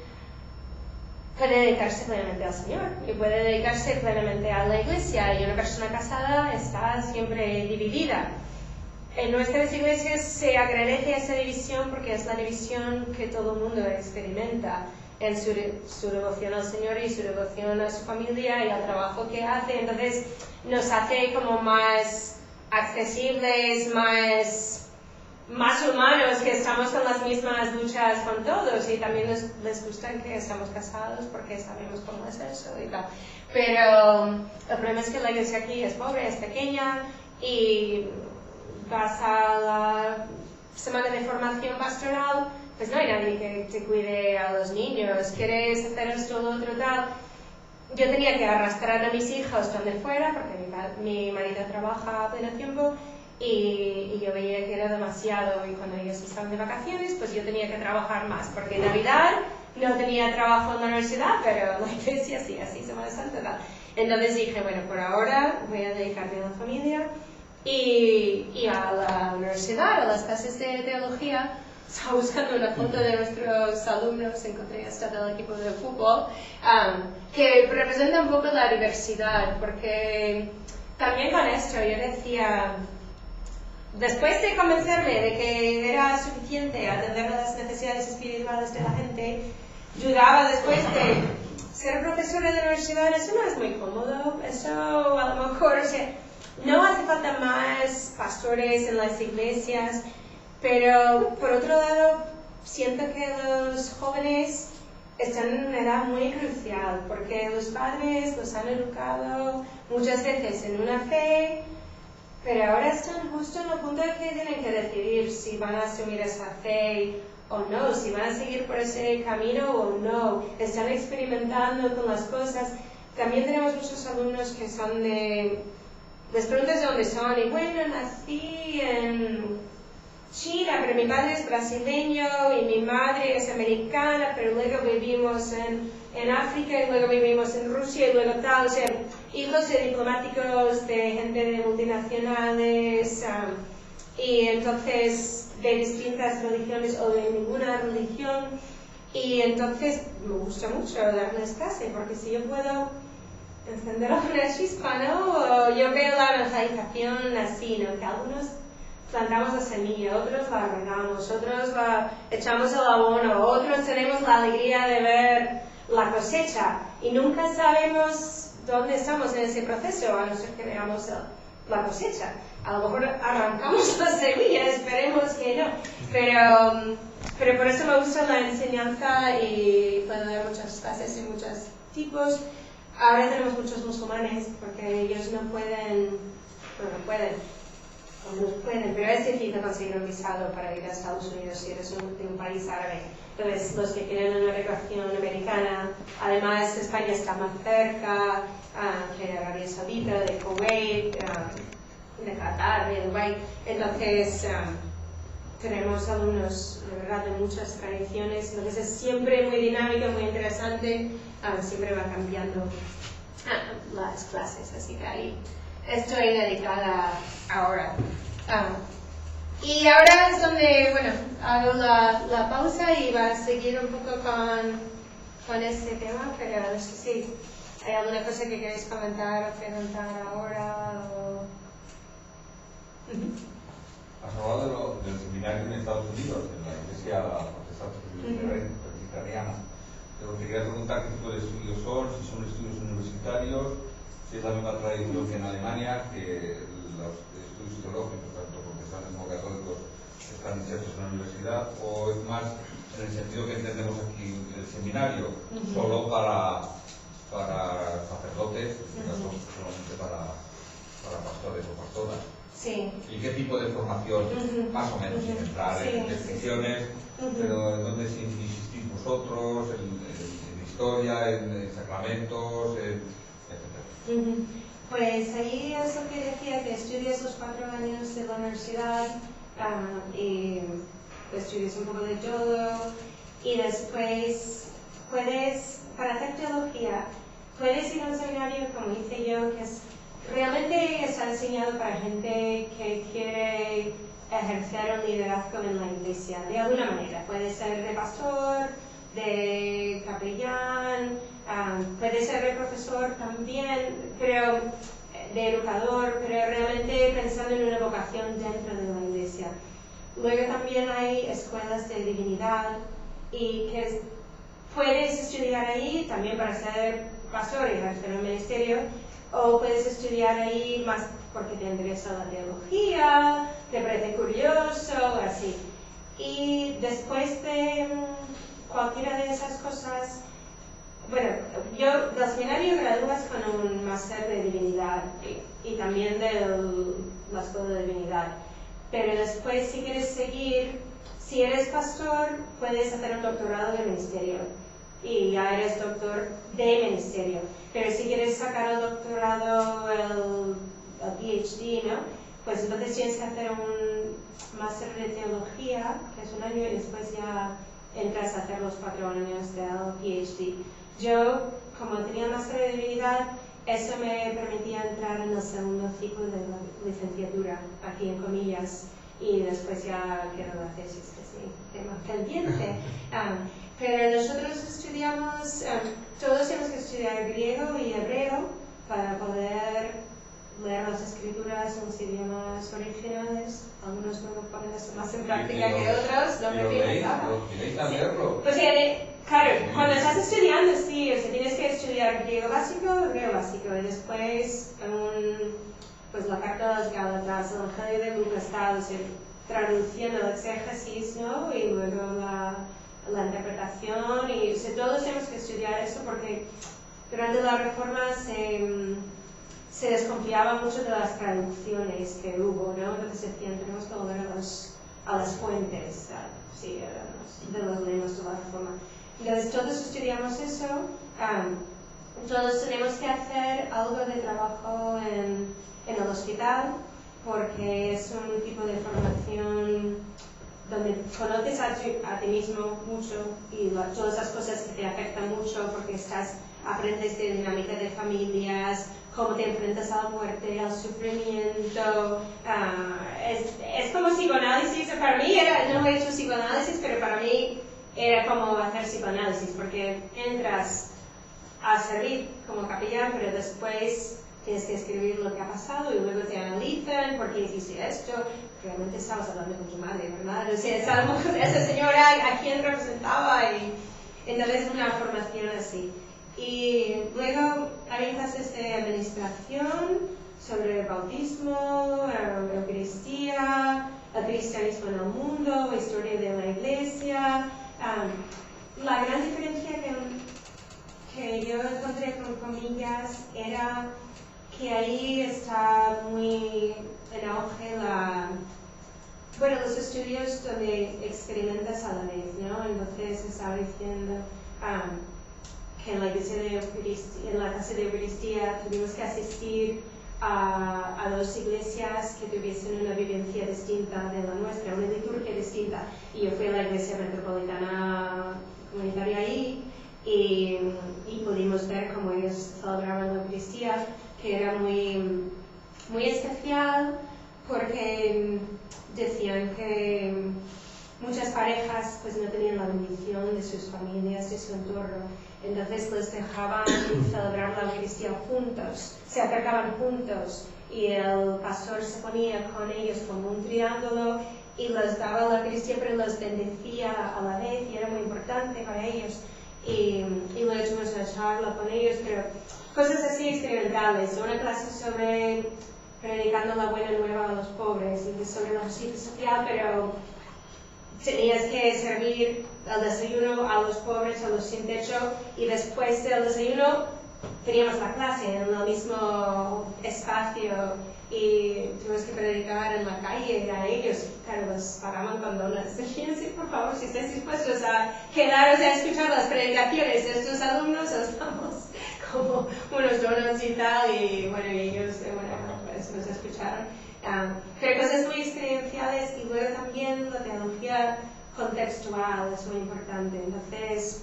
[SPEAKER 2] puede dedicarse plenamente al Señor y puede dedicarse plenamente a la Iglesia, y una persona casada está siempre dividida. En nuestras iglesias se agradece esa división porque es la división que todo el mundo experimenta en su devoción al Señor y su devoción a su familia y al trabajo que hace. Entonces nos hace como más accesibles, más humanos, que estamos con las mismas luchas con todos, y también les gusta que estamos casados porque sabemos cómo es eso y tal. Pero el problema es que la iglesia aquí es pobre, es pequeña, y vas a la semana de formación pastoral, pues no hay nadie que te cuide a los niños, quieres hacer esto, lo otro, tal. Yo tenía que arrastrar a mis hijos donde fuera, porque mi marido trabaja a pleno tiempo, y yo veía que era demasiado, y cuando ellos estaban de vacaciones, pues yo tenía que trabajar más, porque en Navidad no tenía trabajo en la universidad, pero en la iglesia sí, así Semana Santa, tal. Entonces dije, bueno, por ahora voy a dedicarme a la familia y a la universidad, a las clases de teología. Estaba buscando una foto de nuestros alumnos, encontré esta del equipo de fútbol, que representa un poco la diversidad, porque también con esto yo decía, después de convencerme de que era suficiente atender a las necesidades espirituales de la gente, dudaba después de ser profesora de la universidad. Eso no es muy cómodo, eso a lo mejor, o sea, no hace falta más pastores en las iglesias, pero por otro lado siento que los jóvenes están en una edad muy crucial, porque los padres los han educado muchas veces en una fe, pero ahora están justo en el punto de que tienen que decidir si van a asumir esa fe o no, si van a seguir por ese camino o no. Están experimentando con las cosas. También tenemos muchos alumnos que son les preguntas de dónde son, y bueno, nací en China, pero mi padre es brasileño y mi madre es americana, pero luego vivimos en África y luego vivimos en Rusia y luego tal, o sea, hijos de diplomáticos, de gente de multinacionales, y entonces de distintas religiones o de ninguna religión, y entonces me gusta mucho darles clase, porque si yo puedo encender una chispa, ¿no? Yo veo la evangelización así, ¿no? Que algunos plantamos la semilla, otros la regamos, otros la echamos el abono, otros tenemos la alegría de ver la cosecha, y nunca sabemos dónde estamos en ese proceso, a no ser que veamos la cosecha. A lo mejor arrancamos la semilla, esperemos que no, pero por eso me gusta la enseñanza y puedo dar muchas clases de muchos tipos. Ahora tenemos muchos musulmanes porque ellos no pueden, pero es difícil conseguir un visado para ir a Estados Unidos si eres de un país árabe. Entonces, los que tienen una migración americana, además España está más cerca, de Arabia Saudita, de Kuwait, de Qatar, de Dubái. Entonces, tenemos alumnos de verdad de muchas tradiciones, entonces es siempre muy dinámico, muy interesante, siempre va cambiando las clases, así que ahí estoy dedicada ahora. Y ahora es donde, bueno, hago la pausa y va a seguir un poco con este tema, pero no sé si hay alguna cosa que queréis comentar o preguntar ahora.
[SPEAKER 3] Has hablado del seminario en Estados Unidos, en la iglesia protestante presbiteriana. Pero te quería preguntar qué tipo de estudios son, si son estudios universitarios, si es la misma tradición que en Alemania, que los estudios teológicos, tanto protestantes como católicos, están insertos en la universidad, o es más en el sentido que entendemos aquí el seminario, solo para sacerdotes, en este caso solamente para pastores o pastoras.
[SPEAKER 2] Sí.
[SPEAKER 3] ¿Y qué tipo de formación? Más o menos, sin entrar en descripciones, pero ¿en dónde insistís vosotros? ¿En historia, en sacramentos, etcétera?
[SPEAKER 2] Pues ahí es lo que decía, que estudias los 4 años de la universidad y estudias un poco de todo y después puedes, para hacer teología, puedes ir a un seminario como hice yo, que realmente está diseñado para gente que quiere ejercer un liderazgo en la iglesia, de alguna manera. Puede ser de pastor, de capellán, puede ser de profesor también, pero de educador, pero realmente pensando en una vocación dentro de la iglesia. Luego también hay escuelas de divinidad y que puedes estudiar ahí también para ser pastor y ejercer el ministerio, o puedes estudiar ahí más porque te interesa la teología, te parece curioso, así. Y después de cualquiera de esas cosas, bueno, yo del seminario gradúas con un máster de divinidad y también de la escuela de divinidad. Pero después, si quieres seguir, si eres pastor, puedes hacer un doctorado de ministerio y ya eres doctor de ministerio. Pero si quieres sacar el doctorado, el PhD, ¿no? Pues entonces tienes que hacer un máster de teología, que es 1 año, y después ya entras a hacer los 4 años del PhD. Yo, como tenía máster de divinidad, eso me permitía entrar en el 2º ciclo de la licenciatura, aquí en comillas, y después ya quedó la tesis, que es mi tema pendiente. Pero nosotros estudiamos, todos tenemos que estudiar griego y hebreo para poder leer las escrituras en los idiomas originales. Algunos me lo ponen más en práctica que otros, no me fijo nada.
[SPEAKER 3] ¿Queréis leerlo?
[SPEAKER 2] Pues claro, cuando estás estudiando, sí, o sea, tienes que estudiar griego básico, hebreo básico, y después pues la carta de los Gálatas, el Evangelio de Lucas, tal, o sea, traduciendo el exégesis, ¿no? Y luego la interpretación, y o sea, todos tenemos que estudiar eso porque durante la Reforma se desconfiaba mucho de las traducciones que hubo, ¿no? Entonces decían, tenemos que volver a las fuentes, sí, de los lemas de la Reforma. Entonces todos estudiamos eso, todos tenemos que hacer algo de trabajo en el hospital, porque es un tipo de formación donde conoces a ti mismo mucho y todas esas cosas que te afectan mucho porque aprendes de dinámica de familias, cómo te enfrentas a la muerte, al sufrimiento. Es como psicoanálisis. Para mí no he hecho psicoanálisis, pero para mí era como hacer psicoanálisis, porque entras a servir como capellán, pero después tienes que escribir lo que ha pasado y luego te analizan por qué hiciste esto. Realmente estabas hablando con tu madre, ¿verdad? O sea, sabemos esa señora a quién representaba, y entonces una formación así. Y luego hay clases de administración sobre el bautismo, la Eucaristía, el cristianismo en el mundo, historia de la iglesia. La gran diferencia que yo encontré con comillas era que ahí está muy en auge los estudios donde experimentas a la vez, ¿no? Entonces estaba diciendo que en la iglesia de Eucaristía, en la casa de Eucaristía, tuvimos que asistir a 2 iglesias que tuviesen una vivencia distinta de la nuestra, una liturgia distinta. Y yo fui a la iglesia metropolitana comunitaria ahí y pudimos ver cómo ellos celebraban la Eucaristía, que era muy, muy especial porque decían que muchas parejas pues no tenían la bendición de sus familias, de su entorno. Entonces les dejaban celebrar la Eucaristía juntos, se acercaban juntos y el pastor se ponía con ellos como un triángulo y les daba la Eucaristía, pero los bendecía a la vez, y era muy importante para ellos. Y luego tuvimos una charla con ellos, pero cosas así experimentales. Una clase sobre predicando la buena nueva a los pobres, y sobre la justicia social, pero tenías que servir el desayuno a los pobres, a los sin techo, y después del desayuno teníamos la clase en el mismo espacio, y tuvimos que predicar en la calle a ellos, claro, los pagaban con donas. Decían, sí, por favor, si estáis dispuestos a quedaros a escuchar las predicaciones de estos alumnos, os damos como unos donuts y tal, y bueno, ellos, pues nos escucharon. Pero cosas muy experienciales, y luego también la teología contextual es muy importante. Entonces,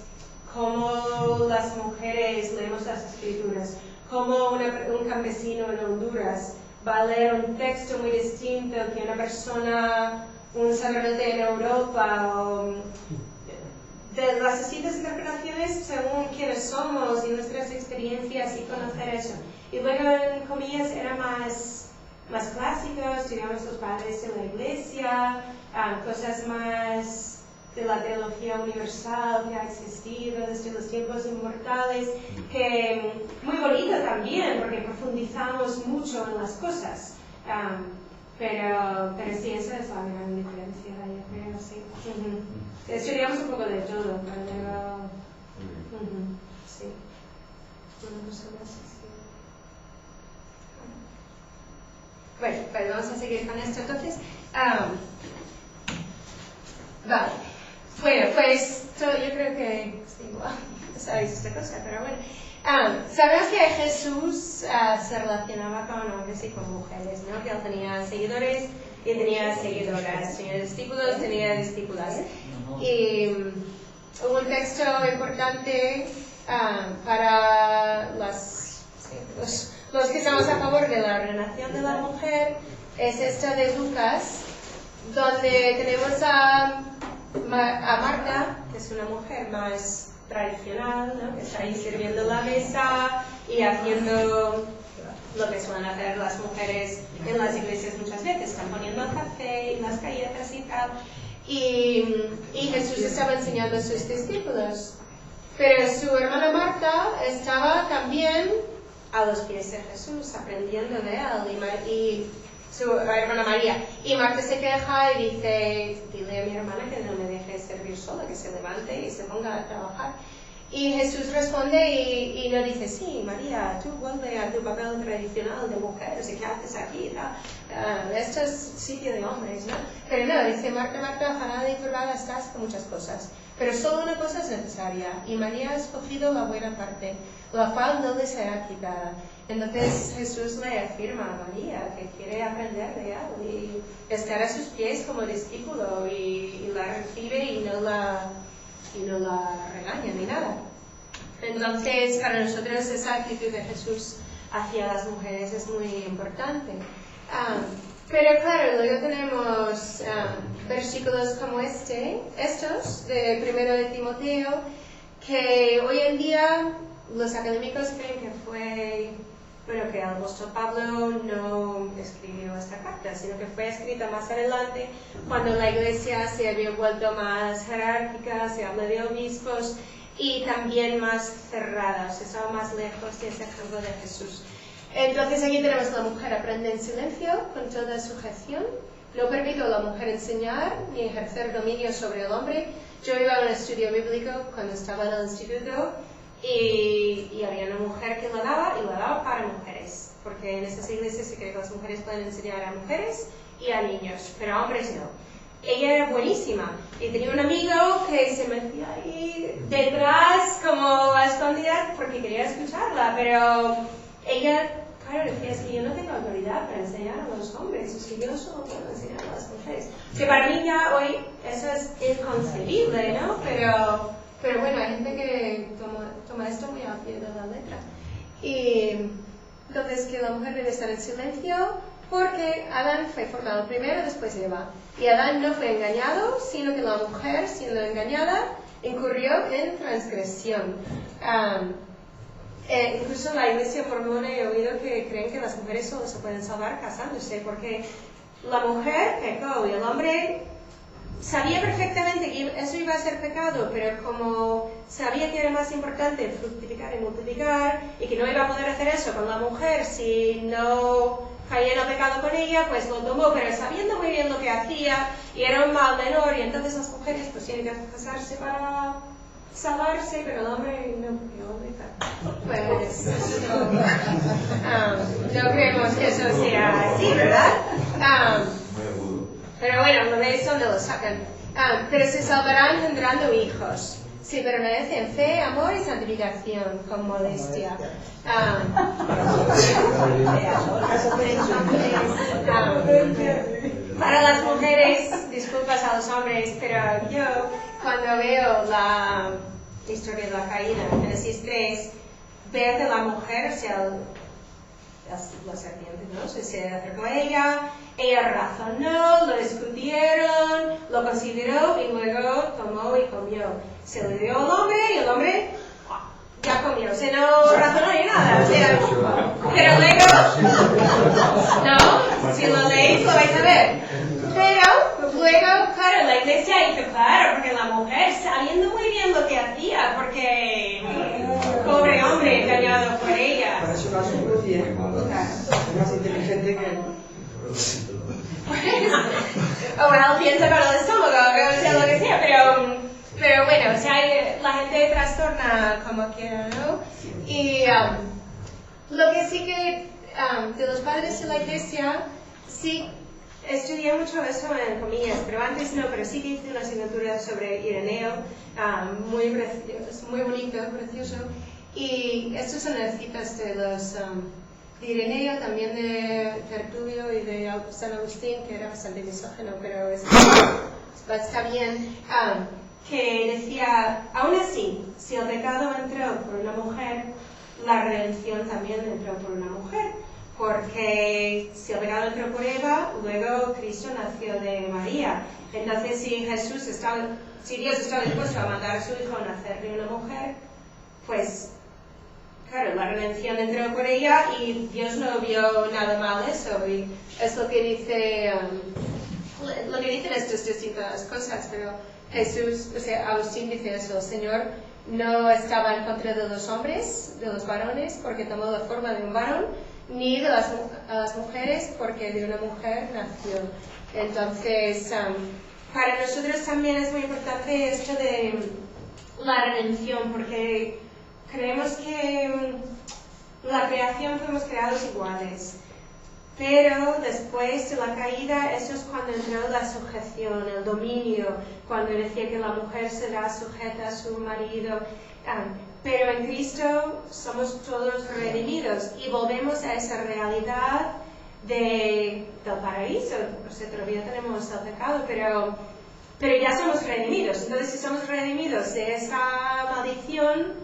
[SPEAKER 2] cómo las mujeres leemos las escrituras, cómo un campesino en Honduras va a leer un texto muy distinto que una persona, un sacerdote en Europa, o de las distintas interpretaciones según quiénes somos y nuestras experiencias, y conocer eso. Y luego, en comillas, era más clásico, estudiamos los padres de la iglesia, cosas más de la teología universal que ha existido desde los tiempos inmortales, que muy bonito también, porque profundizamos mucho en las cosas. Pero sí, esa es la gran diferencia, yo creo, sí. Estudiamos un poco de todo, pero sí. Una cosa más así. Bueno, pues vamos a seguir con esto entonces. Vale. Bueno, pues yo creo que sí, igual, sabéis esta cosa, pero bueno. Sabemos que Jesús se relacionaba con hombres y con mujeres, ¿no? Que él tenía seguidores y tenía seguidoras, tenía discípulos, tenía discípulas. Y hubo un texto importante para los que estamos a favor de la ordenación de la mujer, es esta de Lucas, donde tenemos a Marta, que es una mujer más tradicional, ¿no? Que está ahí sirviendo la mesa y haciendo lo que suelen hacer las mujeres en las iglesias muchas veces, están poniendo el café y las galletas y tal. Y Jesús estaba enseñando a sus discípulos. Pero su hermana Marta estaba también a los pies de Jesús, aprendiendo de él, y su hermana María. Y Marta se queja y dice, dile a mi hermana que no me deje servir sola, que se levante y se ponga a trabajar. Y Jesús responde y no dice, sí, María, tú vuelve a tu papel tradicional de mujer, ¿qué haces aquí? Esto es sitio de hombres, ¿no? Pero no, dice, Marta, ojalá y turbada estás con muchas cosas, pero solo una cosa es necesaria, y María ha escogido la buena parte, la cual no le será quitada. Entonces Jesús le afirma a María que quiere aprender de él y estar a sus pies como discípulo, y la recibe y no la regaña ni nada. Entonces, para nosotros esa actitud de Jesús hacia las mujeres es muy importante. Pero claro, luego tenemos versículos como estos de 1 de Timoteo, que hoy en día los académicos creen que el apóstol Pablo no escribió esta carta, sino que fue escrita más adelante, cuando la iglesia se había vuelto más jerárquica, se habla de obispos, y también más cerrada, se estaba más lejos de ese ejemplo de Jesús. Entonces aquí tenemos la mujer aprende en silencio, con toda sujeción, no permito a la mujer enseñar ni ejercer dominio sobre el hombre. Yo iba a un estudio bíblico cuando estaba en el instituto, y había una mujer que lo daba, y lo daba para mujeres, porque en estas iglesias se cree que las mujeres pueden enseñar a mujeres y a niños, pero a hombres no. Ella era buenísima, y tenía un amigo que se metía ahí detrás como a escondidas porque quería escucharla, pero ella, claro, decía, es que yo no tengo autoridad para enseñar a los hombres, es que yo solo puedo enseñar a las mujeres. Que para mí ya hoy eso es inconcebible, ¿no? Pero bueno, hay gente que toma esto muy al pie de la letra. Y entonces que la mujer debe estar en silencio, porque Adán fue formado primero, después Eva. Y Adán no fue engañado, sino que la mujer, siendo engañada, incurrió en transgresión. Incluso la iglesia mormona, he oído que creen que las mujeres solo se pueden salvar casándose, porque la mujer pecó y el hombre sabía perfectamente que eso iba a ser pecado, pero como sabía que era más importante fructificar y multiplicar, y que no iba a poder hacer eso con la mujer si no caía en el pecado con ella, pues lo tomó, pero sabiendo muy bien lo que hacía, y era un mal menor, y entonces las mujeres pues tienen que casarse para salvarse, pero el hombre no, pues eso no creemos que eso sea así, ¿verdad? Pero bueno, lo veis donde lo sacan. Pero se salvarán engendrando hijos, si permanecen en fe, amor y santificación con modestia. Para las mujeres, disculpas a los hombres, pero yo cuando veo la historia de la caída en Génesis 3, veo que la mujer, o sea, la serpiente, ¿no? Se acercó a ella razonó, lo discutieron, lo consideró y luego tomó y comió. Se lo dio al hombre y el hombre ya comió, o sea, no razonó ni nada. O sea, pero luego, no, si lo leéis lo vais a ver. Pero luego, claro, la iglesia hizo claro, porque la mujer sabiendo muy bien lo que hacía, porque pobre hombre engañado por ella.
[SPEAKER 4] Para eso lo hace muy bien, es más inteligente que...
[SPEAKER 2] O bueno, piensa para el estómago, o sea, lo que sea, pero bueno, o sea, la gente trastorna como quiera, ¿no? Y lo que sí que de los padres de la iglesia, sí, estudié mucho eso en comillas, pero antes no, pero sí que hice una asignatura sobre Ireneo, muy bonito, precioso, y estas son las citas de los... de Ireneo, también de Tertulio y de San Agustín, que era bastante misógino, pero está bien, que decía, aún así, si el pecado entró por una mujer, la redención también entró por una mujer, porque si el pecado entró por Eva, luego Cristo nació de María. Entonces, si Dios estaba dispuesto a mandar a su hijo a nacer de una mujer, pues claro, la redención entró por ella y Dios no vio nada mal eso, y es lo que dice, lo que dicen estas distintas cosas, pero Jesús, o sea, Agustín dice eso, el Señor no estaba en contra de los hombres, de los varones, porque tomó la forma de un varón, ni de las mujeres, porque de una mujer nació. Entonces, para nosotros también es muy importante esto de la redención, porque creemos que la creación fuimos creados iguales, pero después de la caída, eso es cuando entró la sujeción, el dominio, cuando decía que la mujer será sujeta a su marido. Pero en Cristo somos todos redimidos y volvemos a esa realidad del paraíso. O sea, todavía tenemos el pecado, pero ya somos redimidos. Entonces, si somos redimidos de esa maldición,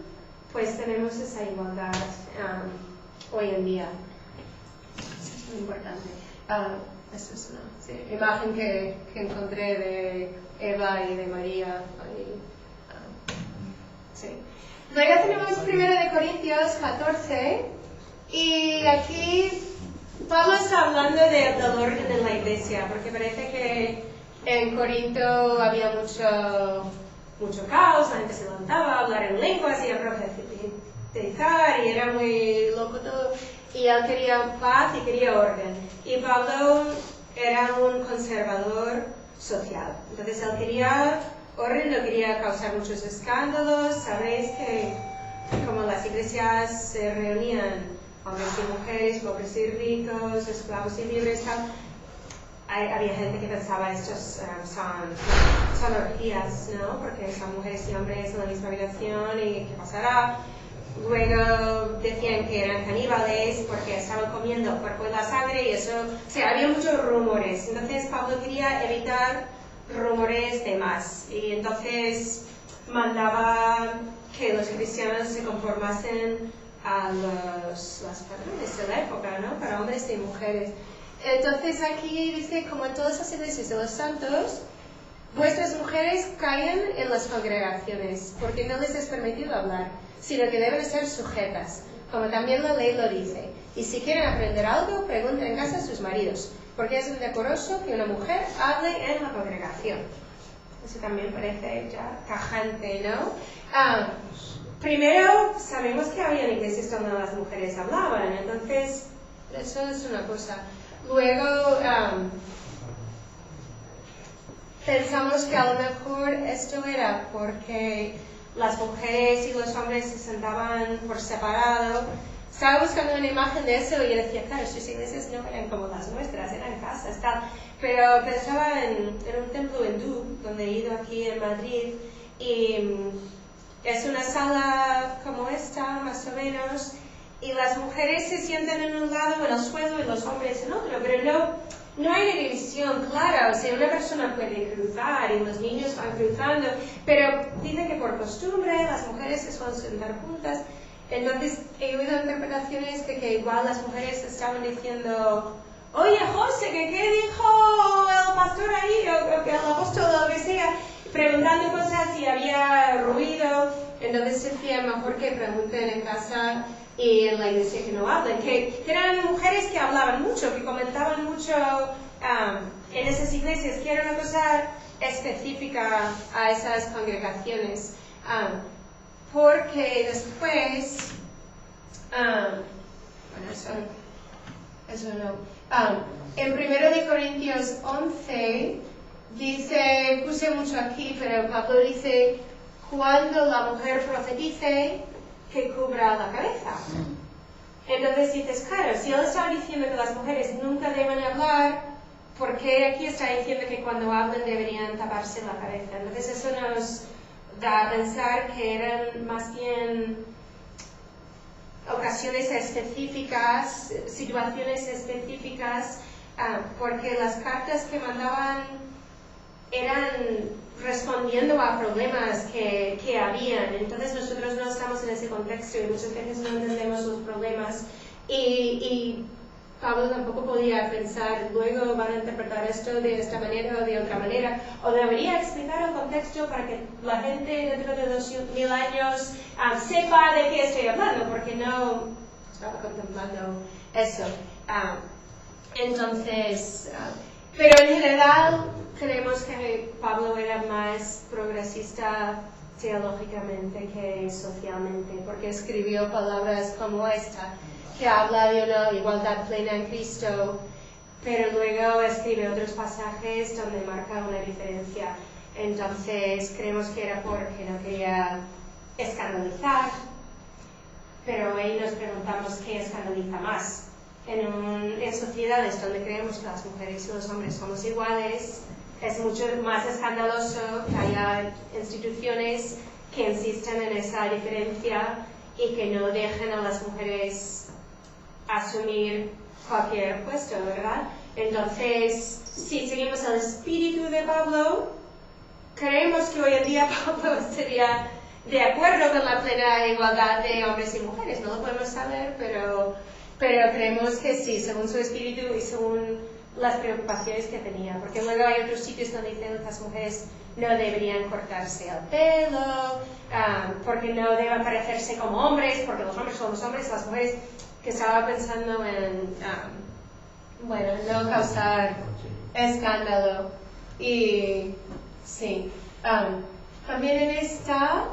[SPEAKER 2] pues tenemos esa igualdad hoy en día. Es muy importante. Esta es una imagen que encontré de Eva y de María. Sí. Luego tenemos 1 Corintios 14 y aquí Pablo está hablando del orden de la iglesia, porque parece que en Corinto había mucho caos, la gente se levantaba a hablar en lenguas y a profetizar y era muy loco todo, y él quería paz y quería orden, y Pablo era un conservador social, entonces él quería orden, no quería causar muchos escándalos. Sabéis que como las iglesias se reunían hombres y mujeres, pobres y ricos, esclavos y libres, había gente que pensaba estos son orgías, ¿no? Porque son mujeres y hombres en la misma habitación y ¿qué pasará? Luego decían que eran caníbales porque estaban comiendo el cuerpo y la sangre y eso, o sea, había muchos rumores. Entonces Pablo quería evitar rumores de más y entonces mandaba que los cristianos se conformasen a las patrones de la época, ¿no? Para hombres y mujeres. Entonces aquí dice, como en todas las iglesias de los santos, vuestras mujeres callen en las congregaciones, porque no les es permitido hablar, sino que deben ser sujetas, como también la ley lo dice. Y si quieren aprender algo, pregunten en casa a sus maridos, porque es indecoroso que una mujer hable en la congregación. Eso también parece ya tajante, ¿no? Primero, sabemos que había iglesias donde las mujeres hablaban, entonces eso es una cosa. Luego, pensamos que a lo mejor esto era porque las mujeres y los hombres se sentaban por separado. Estaba buscando una imagen de eso y yo decía, claro, sus iglesias no eran como las nuestras, eran casas, tal. Pero pensaba en un templo hindú, donde he ido aquí en Madrid, y es una sala como esta, más o menos, y las mujeres se sientan en un lado, en el suelo, y los hombres en otro, pero no hay una división clara. O sea, una persona puede cruzar y los niños van cruzando, pero dicen que por costumbre las mujeres se suelen sentar juntas. Entonces he oído interpretaciones de que igual las mujeres estaban diciendo, oye José, ¿qué dijo el pastor ahí? O que el apóstol o lo que sea, preguntando cosas y había ruido. Entonces decía, mejor que pregunten en casa y en la iglesia que no hablen, que eran mujeres que hablaban mucho, que comentaban mucho en esas iglesias, que era una cosa específica a esas congregaciones. Porque después, bueno, eso no. En 1 Corintios 11 dice, puse mucho aquí, pero Pablo dice, cuando la mujer profetice, que cubra la cabeza. Entonces dices, claro, si él estaba diciendo que las mujeres nunca deben hablar, ¿por qué aquí está diciendo que cuando hablen deberían taparse la cabeza? Entonces eso nos da a pensar que eran más bien ocasiones específicas, situaciones específicas, porque las cartas que mandaban eran respondiendo a problemas que habían. Entonces nosotros no estamos en ese contexto y muchas veces no entendemos los problemas y Pablo tampoco podía pensar, luego van a interpretar esto de esta manera o de otra manera, o debería explicar el contexto para que la gente dentro de 2000 años sepa de qué estoy hablando, porque no estaba contemplando eso. Entonces, pero en general creemos que Pablo era más progresista teológicamente que socialmente, porque escribió palabras como esta, que habla de una igualdad plena en Cristo, pero luego escribe otros pasajes donde marca una diferencia. Entonces creemos que era porque no quería escandalizar, pero ahí nos preguntamos qué escandaliza más. En sociedades donde creemos que las mujeres y los hombres somos iguales, es mucho más escandaloso que haya instituciones que insisten en esa diferencia y que no dejen a las mujeres asumir cualquier puesto, ¿verdad? Entonces, si seguimos el espíritu de Pablo, creemos que hoy en día Pablo estaría de acuerdo con la plena igualdad de hombres y mujeres. No lo podemos saber, pero creemos que sí, según su espíritu y según las preocupaciones que tenía. Porque luego hay otros sitios donde dicen que las mujeres no deberían cortarse el pelo, porque no deben parecerse como hombres, porque los hombres son los hombres, las mujeres, que estaba pensando en, bueno, no causar escándalo. Y sí, también en esta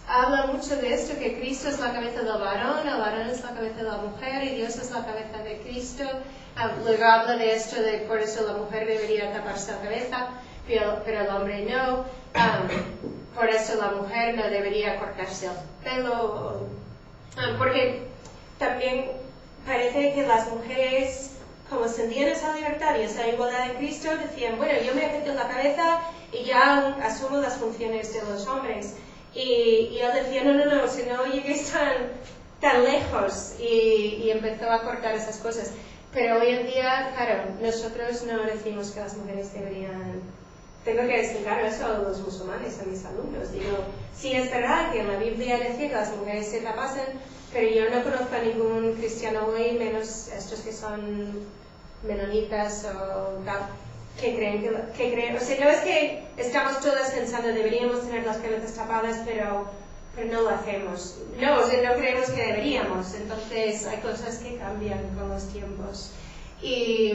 [SPEAKER 2] habla mucho de esto, que Cristo es la cabeza del varón, el varón es la cabeza de la mujer y Dios es la cabeza de Cristo. Luego habla de esto, de por eso la mujer debería taparse la cabeza, pero el hombre no. Por eso la mujer no debería cortarse el pelo, porque también parece que las mujeres, como sentían esa libertad y esa igualdad en Cristo, decían, bueno, yo me afecto la cabeza y ya asumo las funciones de los hombres. Y él decía, no, si no lleguéis tan lejos, y empezó a cortar esas cosas. Pero hoy en día, claro, nosotros no decimos que las mujeres deberían... Tengo que explicar eso a los musulmanes, a mis alumnos. Digo, sí es verdad que en la Biblia decía que las mujeres se tapasen, pero yo no conozco a ningún cristiano hoy, menos estos que son menonitas o tal, que creen, o sea, no es que estamos todas pensando deberíamos tener las cabezas tapadas, pero no lo hacemos. No, o sea, no creemos que deberíamos. Entonces hay cosas que cambian con los tiempos. Y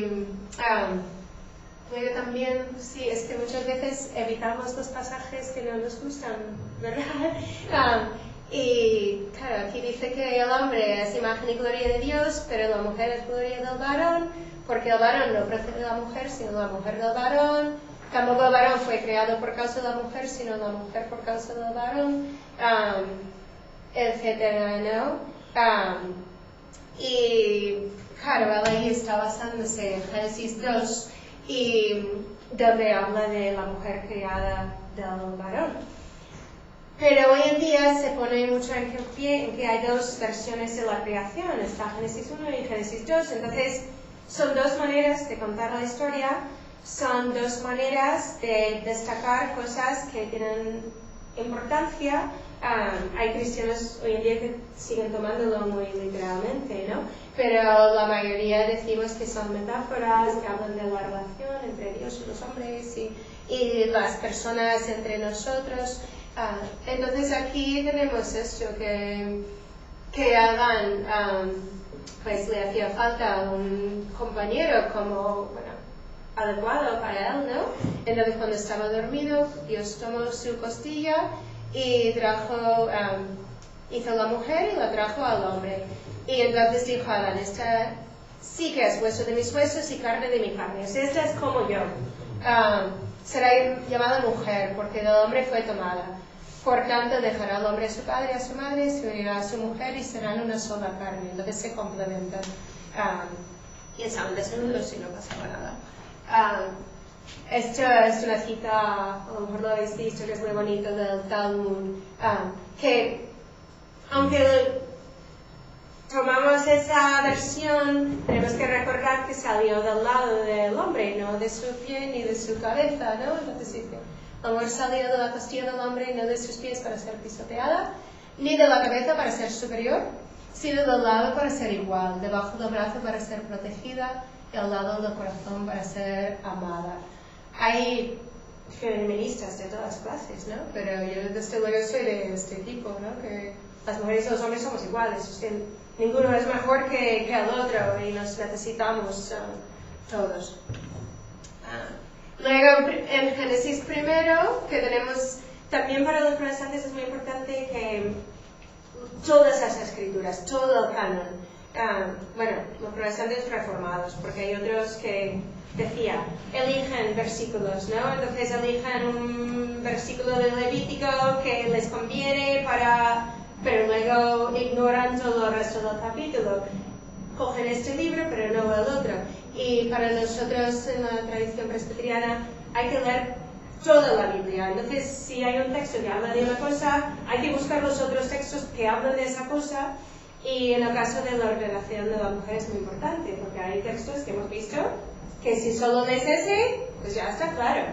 [SPEAKER 2] luego también, sí, es que muchas veces evitamos los pasajes que no nos gustan, ¿verdad? Y claro, aquí dice que el hombre es imagen y gloria de Dios, pero la mujer es gloria del varón, porque el varón no procede de la mujer, sino la mujer del varón. tampoco el varón fue creado por causa de la mujer, sino la mujer por causa del varón, etcétera, ¿no? Y claro, él ahí está basándose en Génesis 2, y donde habla de la mujer creada del varón. Pero hoy en día se pone mucho hincapié en que hay dos versiones de la creación, está Génesis 1 y Génesis 2, entonces son dos maneras de contar la historia, son dos maneras de destacar cosas que tienen importancia. Hay cristianos hoy en día que siguen tomándolo muy literalmente, ¿no? Pero la mayoría decimos que son metáforas que hablan de la relación entre Dios y los hombres y las personas entre nosotros. Entonces aquí tenemos esto, que Adán pues le hacía falta un compañero como, bueno, adecuado para él, ¿no? Entonces cuando estaba dormido, Dios tomó su costilla y trajo, hizo la mujer y la trajo al hombre. Y entonces dijo a Adán, esta sí que es hueso de mis huesos y carne de mi carne, o sea, esta es como yo. Será llamada mujer porque del hombre fue tomada. Por tanto, dejará al hombre a su padre y a su madre, se unirá a su mujer y serán una sola carne. Entonces se complementan. Y estaban desnudos y no pasaba nada. Esto es una cita, a lo mejor lo habéis visto, que es muy bonito, del Talmud, que aunque tomamos esa versión, tenemos que recordar que salió del lado del hombre, no de su pie ni de su cabeza, ¿no? Entonces dice, la mujer salió de la costilla del hombre, no de sus pies para ser pisoteada, ni de la cabeza para ser superior, sino del lado para ser igual, debajo del brazo para ser protegida y al lado del corazón para ser amada. Hay feministas de todas clases, ¿no? Pero yo desde luego soy de este tipo, ¿no? Que las mujeres y los hombres somos iguales, ninguno es mejor que el otro y nos necesitamos todos. Luego, en Génesis primero, que tenemos, también para los protestantes es muy importante que todas las escrituras, todo el canon, bueno, los protestantes reformados, porque hay otros que decía, eligen versículos, ¿no? Entonces eligen un versículo de Levítico que les conviene pero luego ignoran todo el resto del capítulo. Cogen este libro, pero no el otro. Y para nosotros, en la tradición presbiteriana, hay que leer toda la Biblia. Entonces, si hay un texto que habla de una cosa, hay que buscar los otros textos que hablan de esa cosa. Y en el caso de la ordenación de la mujer es muy importante, porque hay textos que hemos visto que si solo lees ese, pues ya está claro.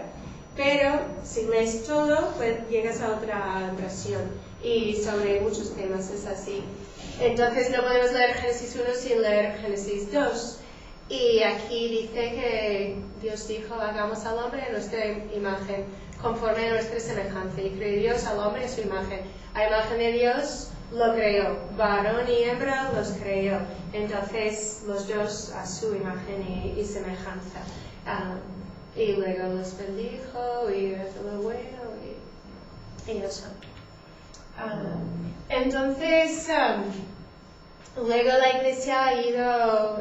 [SPEAKER 2] Pero si lees todo, pues llegas a otra impresión. Y sobre muchos temas es así. Entonces no podemos leer Génesis 1 sin leer Génesis 2. Y aquí dice que Dios dijo, hagamos al hombre a nuestra imagen, conforme a nuestra semejanza. Y creó Dios al hombre a su imagen. A imagen de Dios lo creó, varón y hembra los creó. Entonces los dos a su imagen y semejanza. Y luego los bendijo y hizo lo bueno y eso. Entonces, luego la iglesia ha ido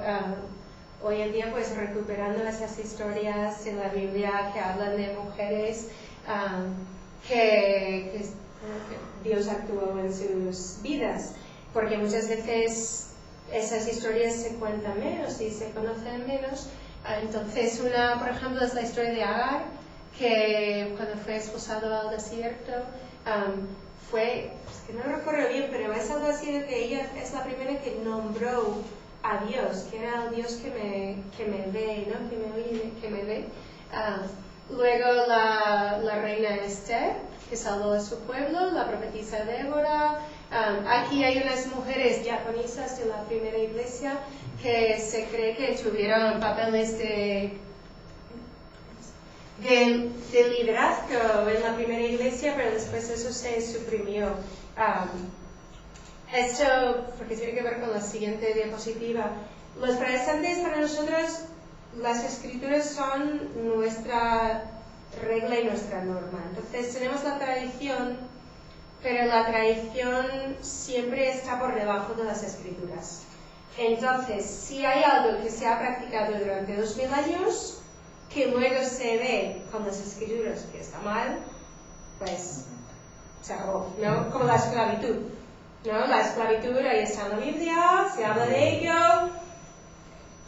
[SPEAKER 2] hoy en día pues recuperando esas historias en la Biblia que hablan de mujeres que Dios actuó en sus vidas, porque muchas veces esas historias se cuentan menos y se conocen menos. Entonces una, por ejemplo, es la historia de Agar, que cuando fue expulsado al desierto fue, es que no recuerdo bien, pero es algo así de que ella es la primera que nombró a Dios, que era el Dios que me ve, ¿no? Que me oye, que me ve. Luego la reina Esther, que salvó a su pueblo, la profetisa Débora. Aquí hay unas mujeres diaconisas de la primera iglesia que se cree que tuvieron papeles de liderazgo en la primera iglesia, pero después eso se suprimió. Esto, porque tiene que ver con la siguiente diapositiva. Los protestantes, para nosotros, las escrituras son nuestra regla y nuestra norma. Entonces tenemos la tradición, pero la tradición siempre está por debajo de las escrituras. Entonces, si hay algo que se ha practicado durante 2000 años, que luego se ve con las escrituras que está mal, pues se acabó, ¿no? Como la esclavitud, ¿no? La esclavitud ahí está en la Biblia, se habla de ello,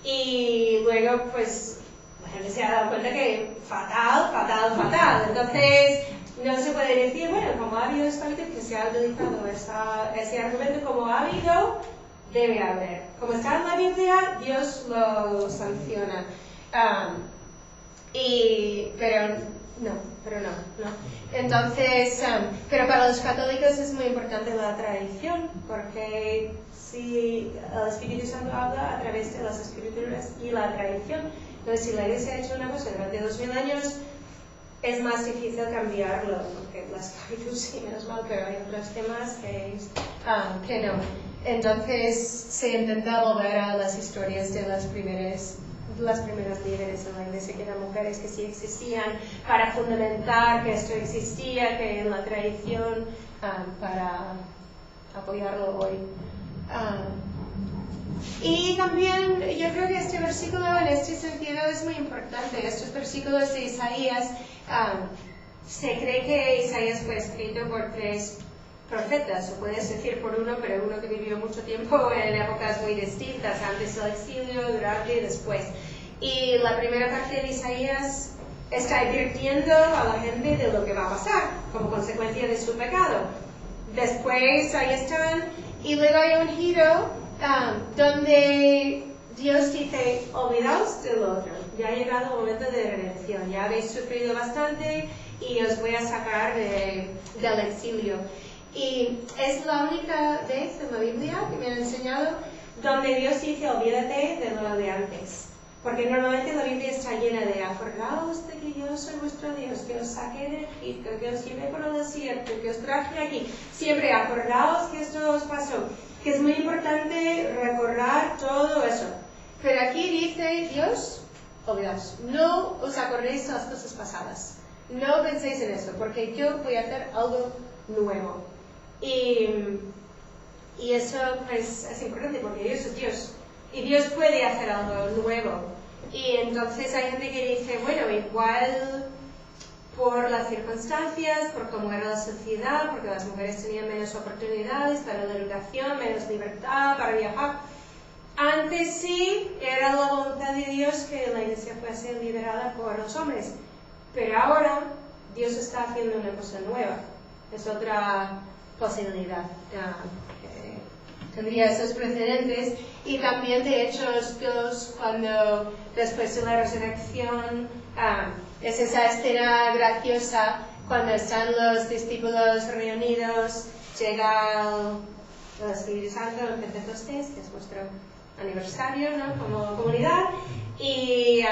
[SPEAKER 2] y luego pues la gente se ha dado cuenta que fatal. Entonces no se puede decir, bueno, como ha habido esclavitud, que se ha utilizado ese argumento como ha habido, debe haber. Como está en la Biblia, Dios lo sanciona. Pero no. Entonces, pero para los católicos es muy importante la tradición, porque si el Espíritu Santo habla a través de las escrituras y la tradición, entonces si la Iglesia ha hecho una cosa durante 2000 años, es más difícil cambiarlo, porque la esclavitud sí, menos mal, pero hay otros temas que no. Entonces se intenta volver a las historias de las primeras líderes en la Iglesia, que eran mujeres que sí existían, para fundamentar que esto existía, que en la tradición, para apoyarlo hoy. Y también yo creo que este versículo en este sentido es muy importante. Estos versículos de Isaías, se cree que Isaías fue escrito por 3 profetas, o puedes decir por uno, pero uno que vivió mucho tiempo en épocas muy distintas, antes del exilio, durante y después. Y la primera parte de Isaías está advirtiendo a la gente de lo que va a pasar como consecuencia de su pecado. Después ahí están, y luego hay un giro donde Dios dice, olvidaos del otro, ya ha llegado el momento de redención, ya habéis sufrido bastante y os voy a sacar del exilio. Y es la única vez en la Biblia que me han enseñado donde Dios dice, olvídate de lo de antes. Porque normalmente la Biblia está llena de acordaos de que yo soy vuestro Dios, que os saqué de Egipto, que os llevé por el desierto, que os traje aquí. Siempre acordaos que esto os pasó. Que es muy importante recordar todo eso. Pero aquí dice Dios, olvidaos, no os acordéis de las cosas pasadas. No penséis en eso, porque yo voy a hacer algo nuevo. Y eso pues, es importante porque Dios es Dios. Y Dios puede hacer algo nuevo. Y entonces hay gente que dice, bueno, igual por las circunstancias, por cómo era la sociedad, porque las mujeres tenían menos oportunidades para la educación, menos libertad para viajar. Antes sí era la voluntad de Dios que la Iglesia fuese liderada por los hombres. Pero ahora Dios está haciendo una cosa nueva. Es otra posibilidad. Tendría esos precedentes. Y también de Hechos 2, cuando después de la resurrección, es esa escena graciosa cuando están los discípulos reunidos, llega el Espíritu Santo en Pentecostés, que es nuestro aniversario, ¿no? Como comunidad, y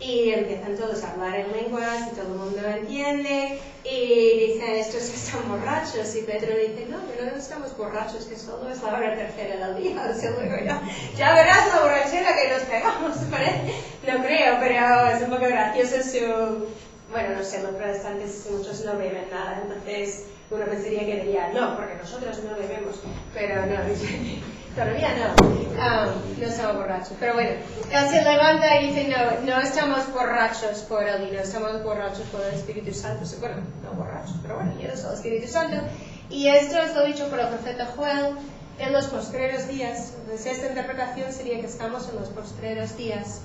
[SPEAKER 2] empiezan todos a hablar en lenguas y todo el mundo entiende, y dicen, estos están borrachos, y Pedro dice, no, pero no estamos borrachos, que solo es la hora tercera del día, o sea, luego ya verás la borrachera que nos pegamos, ¿parece? No creo, pero es un poco gracioso bueno, no sé, los protestantes muchos no beben nada, entonces uno pensaría que diría, no, porque nosotros no bebemos, pero no, todavía no estamos borrachos. Pero bueno, él se levanta y dice, no estamos borrachos por el vino, estamos borrachos por el Espíritu Santo. Bueno, no borrachos, pero bueno, y es el Espíritu Santo. Y esto es lo dicho por el profeta Joel en los postreros días. Entonces esta interpretación sería que estamos en los postreros días.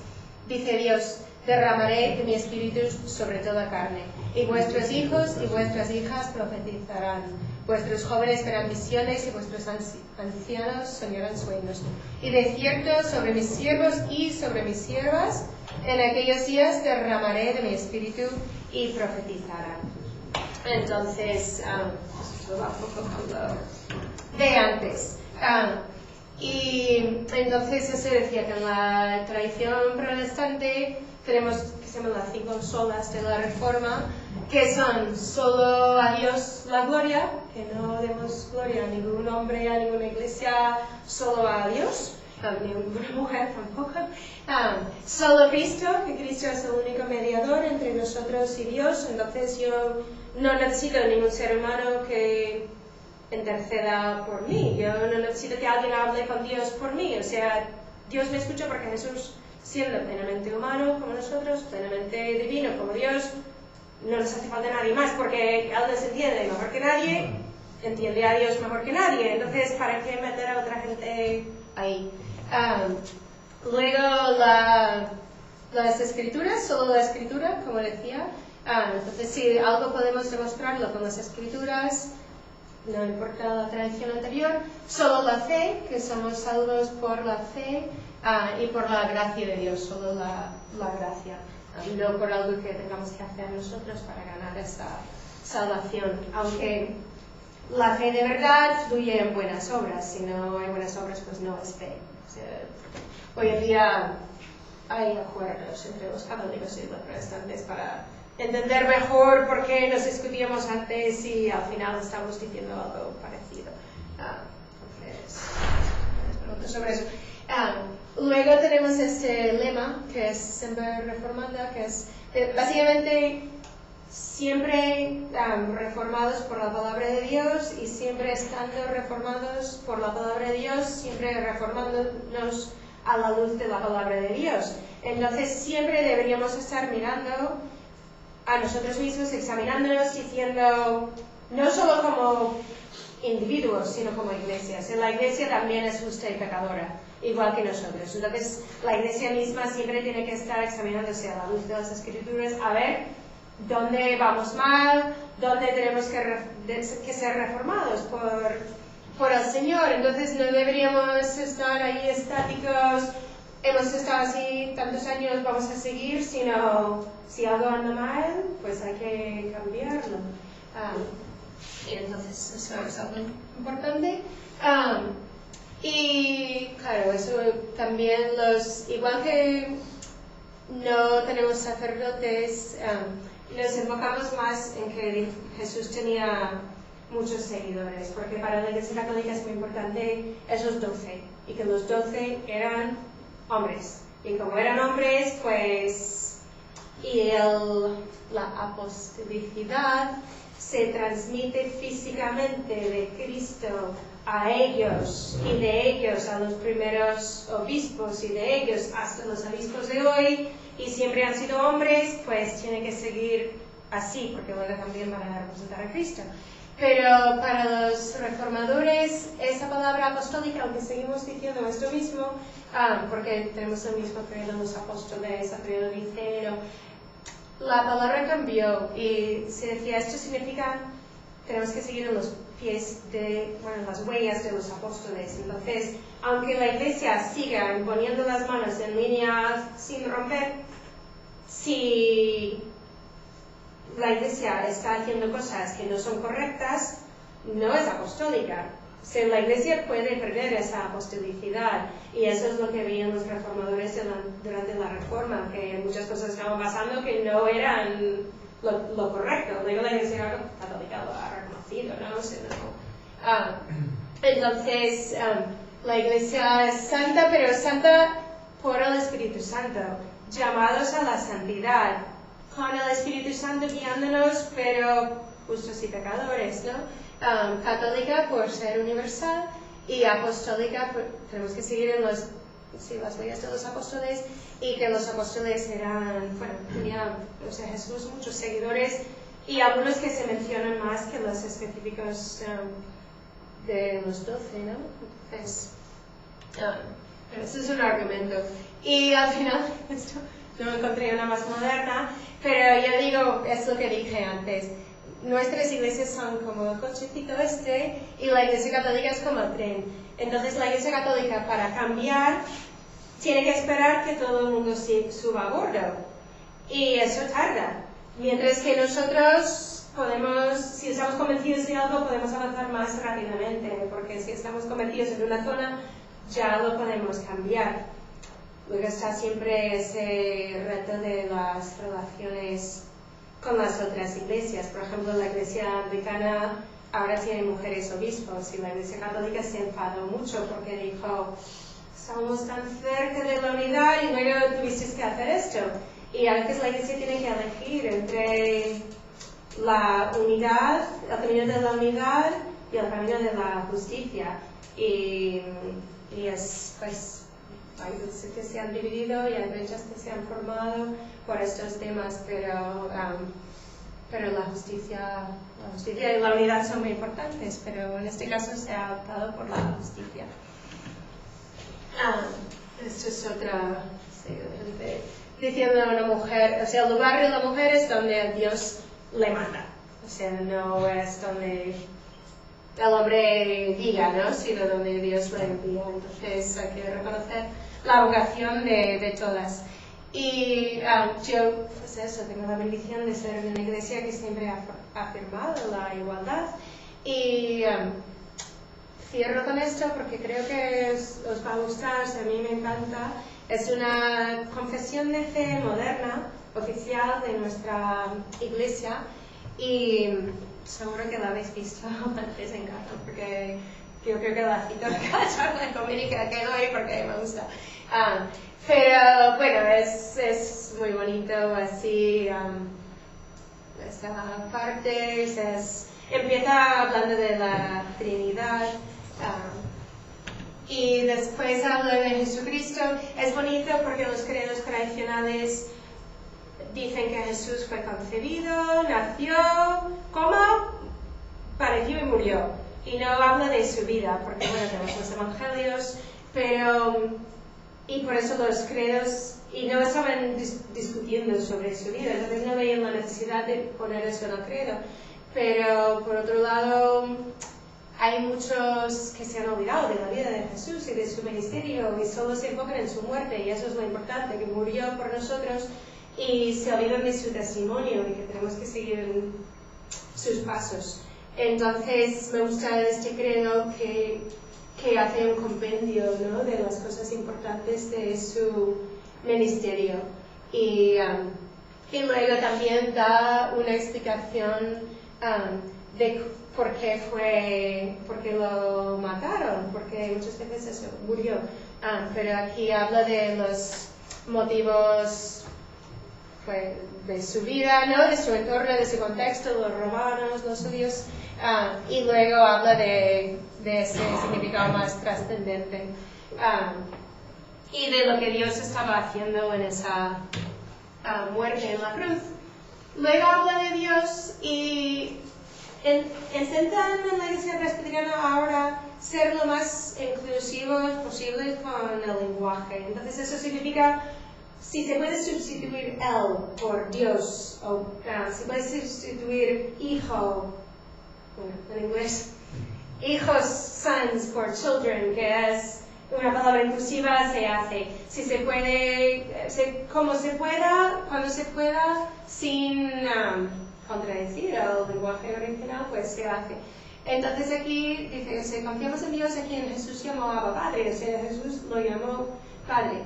[SPEAKER 2] Dice Dios, derramaré de mi espíritu sobre toda carne, y vuestros hijos y vuestras hijas profetizarán. Vuestros jóvenes verán visiones y vuestros ancianos soñarán sueños. Y de cierto sobre mis siervos y sobre mis siervas, en aquellos días derramaré de mi espíritu y profetizarán. Entonces, eso va un poco con lo de antes. Y entonces eso decía que en la tradición protestante tenemos que se llaman las 5 solas de la Reforma, que son solo a Dios la gloria, que no demos gloria a ningún hombre, a ninguna iglesia, solo a Dios, a ninguna mujer tampoco. Solo Cristo, que Cristo es el único mediador entre nosotros y Dios, entonces yo no necesito ningún ser humano que interceda por mí, yo no necesito que alguien hable con Dios por mí, o sea, Dios me escucha porque Jesús siendo plenamente humano como nosotros, plenamente divino como Dios. No nos hace falta nadie más, porque Él nos entiende mejor que nadie, entiende a Dios mejor que nadie. Entonces, ¿para qué meter a otra gente ahí? Luego, las escrituras, solo la escritura, como decía. Entonces, si algo podemos demostrarlo con las escrituras, no importa la tradición anterior, solo la fe, que somos salvos por la fe y por la gracia de Dios, solo la gracia. No por algo que tengamos que hacer nosotros para ganar esta salvación, aunque la fe de verdad fluye en buenas obras. Si no hay buenas obras, pues no es fe. O sea, hoy en día hay acuerdos entre los católicos y los protestantes para entender mejor por qué nos discutíamos antes y al final estamos diciendo algo parecido. Entonces, preguntas sobre eso. Luego tenemos este lema que es Semper Reformanda, que es básicamente siempre reformados por la palabra de Dios y siempre estando reformados por la palabra de Dios, siempre reformándonos a la luz de la palabra de Dios. Entonces siempre deberíamos estar mirando a nosotros mismos, examinándonos, diciendo, no solo como individuos, sino como iglesias. La iglesia también es justa y pecadora, igual que nosotros. Entonces, la iglesia misma siempre tiene que estar examinándose a la luz de las escrituras, a ver dónde vamos mal, dónde tenemos que ser reformados por el Señor. Entonces, no deberíamos estar ahí estáticos, hemos estado así tantos años, vamos a seguir, sino si algo anda mal, pues hay que cambiarlo. Y entonces eso es algo importante. Y claro, eso también igual que no tenemos sacerdotes, nos enfocamos más en que Jesús tenía muchos seguidores, porque para la Iglesia Católica es muy importante esos 12, y que los 12 eran hombres. Y como eran hombres, pues, y la apostolicidad se transmite físicamente de Cristo a ellos y de ellos a los primeros obispos y de ellos hasta los obispos de hoy, y siempre han sido hombres, pues tiene que seguir así, porque luego también van a representar a Cristo. Pero para los reformadores, esa palabra apostólica, aunque seguimos diciendo esto mismo, porque tenemos el mismo credo en los apóstoles, el credo niceno, la palabra cambió y se decía, esto significa, tenemos que seguir en los pies las huellas de los apóstoles. Entonces, aunque la iglesia siga poniendo las manos en línea sin romper, si la iglesia está haciendo cosas que no son correctas, no es apostólica. O sea, la iglesia puede perder esa apostolicidad, y eso es lo que veían los reformadores durante la Reforma, que muchas cosas estaban pasando que no eran lo correcto. Luego la iglesia católica lo ha reconocido, ¿no? O sea, entonces, la iglesia es santa, pero santa por el Espíritu Santo, llamados a la santidad, con el Espíritu Santo guiándonos, pero justos y pecadores, ¿no? Católica por ser universal, y apostólica tenemos que seguir en las leyes de los apóstoles, y que los apóstoles tenían, Jesús, muchos seguidores, y algunos que se mencionan más que los específicos de los 12, ¿no? Entonces, ese es un argumento. Y al final, esto no encontré una más moderna, pero ya digo, es lo que dije antes. Nuestras iglesias son como el cochecito y la iglesia católica es como el tren. Entonces la iglesia católica, para cambiar, tiene que esperar que todo el mundo suba a bordo. Y eso tarda. Mientras que nosotros podemos, si estamos convencidos de algo, podemos avanzar más rápidamente, porque si estamos convencidos en una zona, ya lo podemos cambiar. Luego está siempre ese reto de las relaciones con las otras iglesias. Por ejemplo, la iglesia anglicana ahora tiene mujeres obispos, y la iglesia católica se enfadó mucho porque dijo, estamos tan cerca de la unidad y luego tuvisteis que hacer esto. Y a veces la iglesia tiene que elegir entre la unidad, el camino de la unidad y el camino de la justicia. Y es, pues, hay iglesias que se han dividido y hay brechas que se han formado por estos temas, pero la justicia y la unidad son muy importantes, pero en este caso se ha optado por la justicia. Esto es otra, diciendo a una mujer, o sea, el lugar de la mujer es donde Dios le manda, o sea, no es donde el hombre diga, ¿no?, sino donde Dios le envía. Entonces hay que reconocer la vocación de todas. Y yo, pues eso, tengo la bendición de ser en una iglesia que siempre ha afirmado la igualdad. Y cierro con esto porque creo que os va a gustar, a mí me encanta. Es una confesión de fe moderna, oficial de nuestra iglesia, y seguro que la habéis visto antes en casa, porque yo creo que la cito en casa, la comunica que doy porque me gusta. Pero bueno, es muy bonito así, esta parte, empieza hablando de la Trinidad, y después habla de Jesucristo. Es bonito porque los credos tradicionales dicen que Jesús fue concebido, nació, padeció y murió. Y no habla de su vida, porque bueno, tenemos los evangelios, y por eso los credos, y no estaban discutiendo sobre su vida, entonces no veían la necesidad de poner eso en el credo. Pero por otro lado, hay muchos que se han olvidado de la vida de Jesús y de su ministerio y solo se enfocan en su muerte, y eso es lo importante, que murió por nosotros, y se olvidan de su testimonio y que tenemos que seguir en sus pasos. Entonces me gusta este credo que hace un compendio, ¿no?, de las cosas importantes de su ministerio, y luego también da una explicación de por qué lo mataron, porque muchas veces eso murió, pero aquí habla de los motivos de su vida, ¿no?, de su entorno, de su contexto, los romanos, los judíos, y luego habla de ese significado más trascendente, y de lo que Dios estaba haciendo en esa muerte en la cruz. Luego habla de Dios y intentan en la iglesia presbiteriana ahora ser lo más inclusivos posible con el lenguaje. Entonces eso significa, si se puede sustituir él por Dios, o si puede sustituir hijo, en inglés, hijos, sons, por children, que es una palabra inclusiva, se hace. Si se puede, como se pueda, cuando se pueda, sin contradecir el lenguaje original, pues se hace. Entonces aquí dice, si confiamos en Dios, a quien Jesús llamó Abba Padre, o sea, Jesús lo llamó Padre.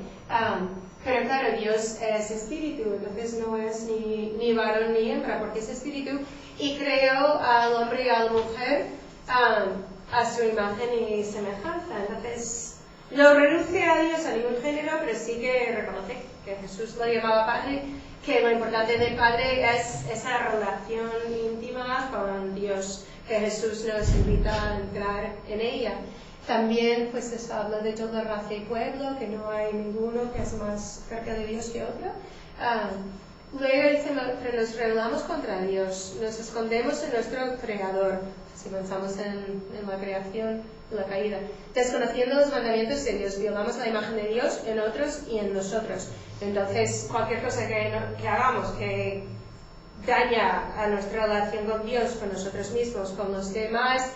[SPEAKER 2] Pero claro, Dios es espíritu, entonces no es ni varón ni hembra, porque es espíritu, y creó al hombre y a la mujer a su imagen y semejanza. Entonces no renuncia a Dios a ningún género, pero sí que reconoce que Jesús lo llamaba Padre, que lo importante del Padre es esa relación íntima con Dios, que Jesús nos invita a entrar en ella. También pues se habla de toda raza y pueblo, que no hay ninguno que es más cerca de Dios que otro. Luego dice que nos rebelamos contra Dios, nos escondemos en nuestro Creador, si pensamos en la creación, en la caída, desconociendo los mandamientos de Dios, violamos la imagen de Dios en otros y en nosotros. Entonces cualquier cosa que hagamos que daña a nuestra relación con Dios, con nosotros mismos, con los demás,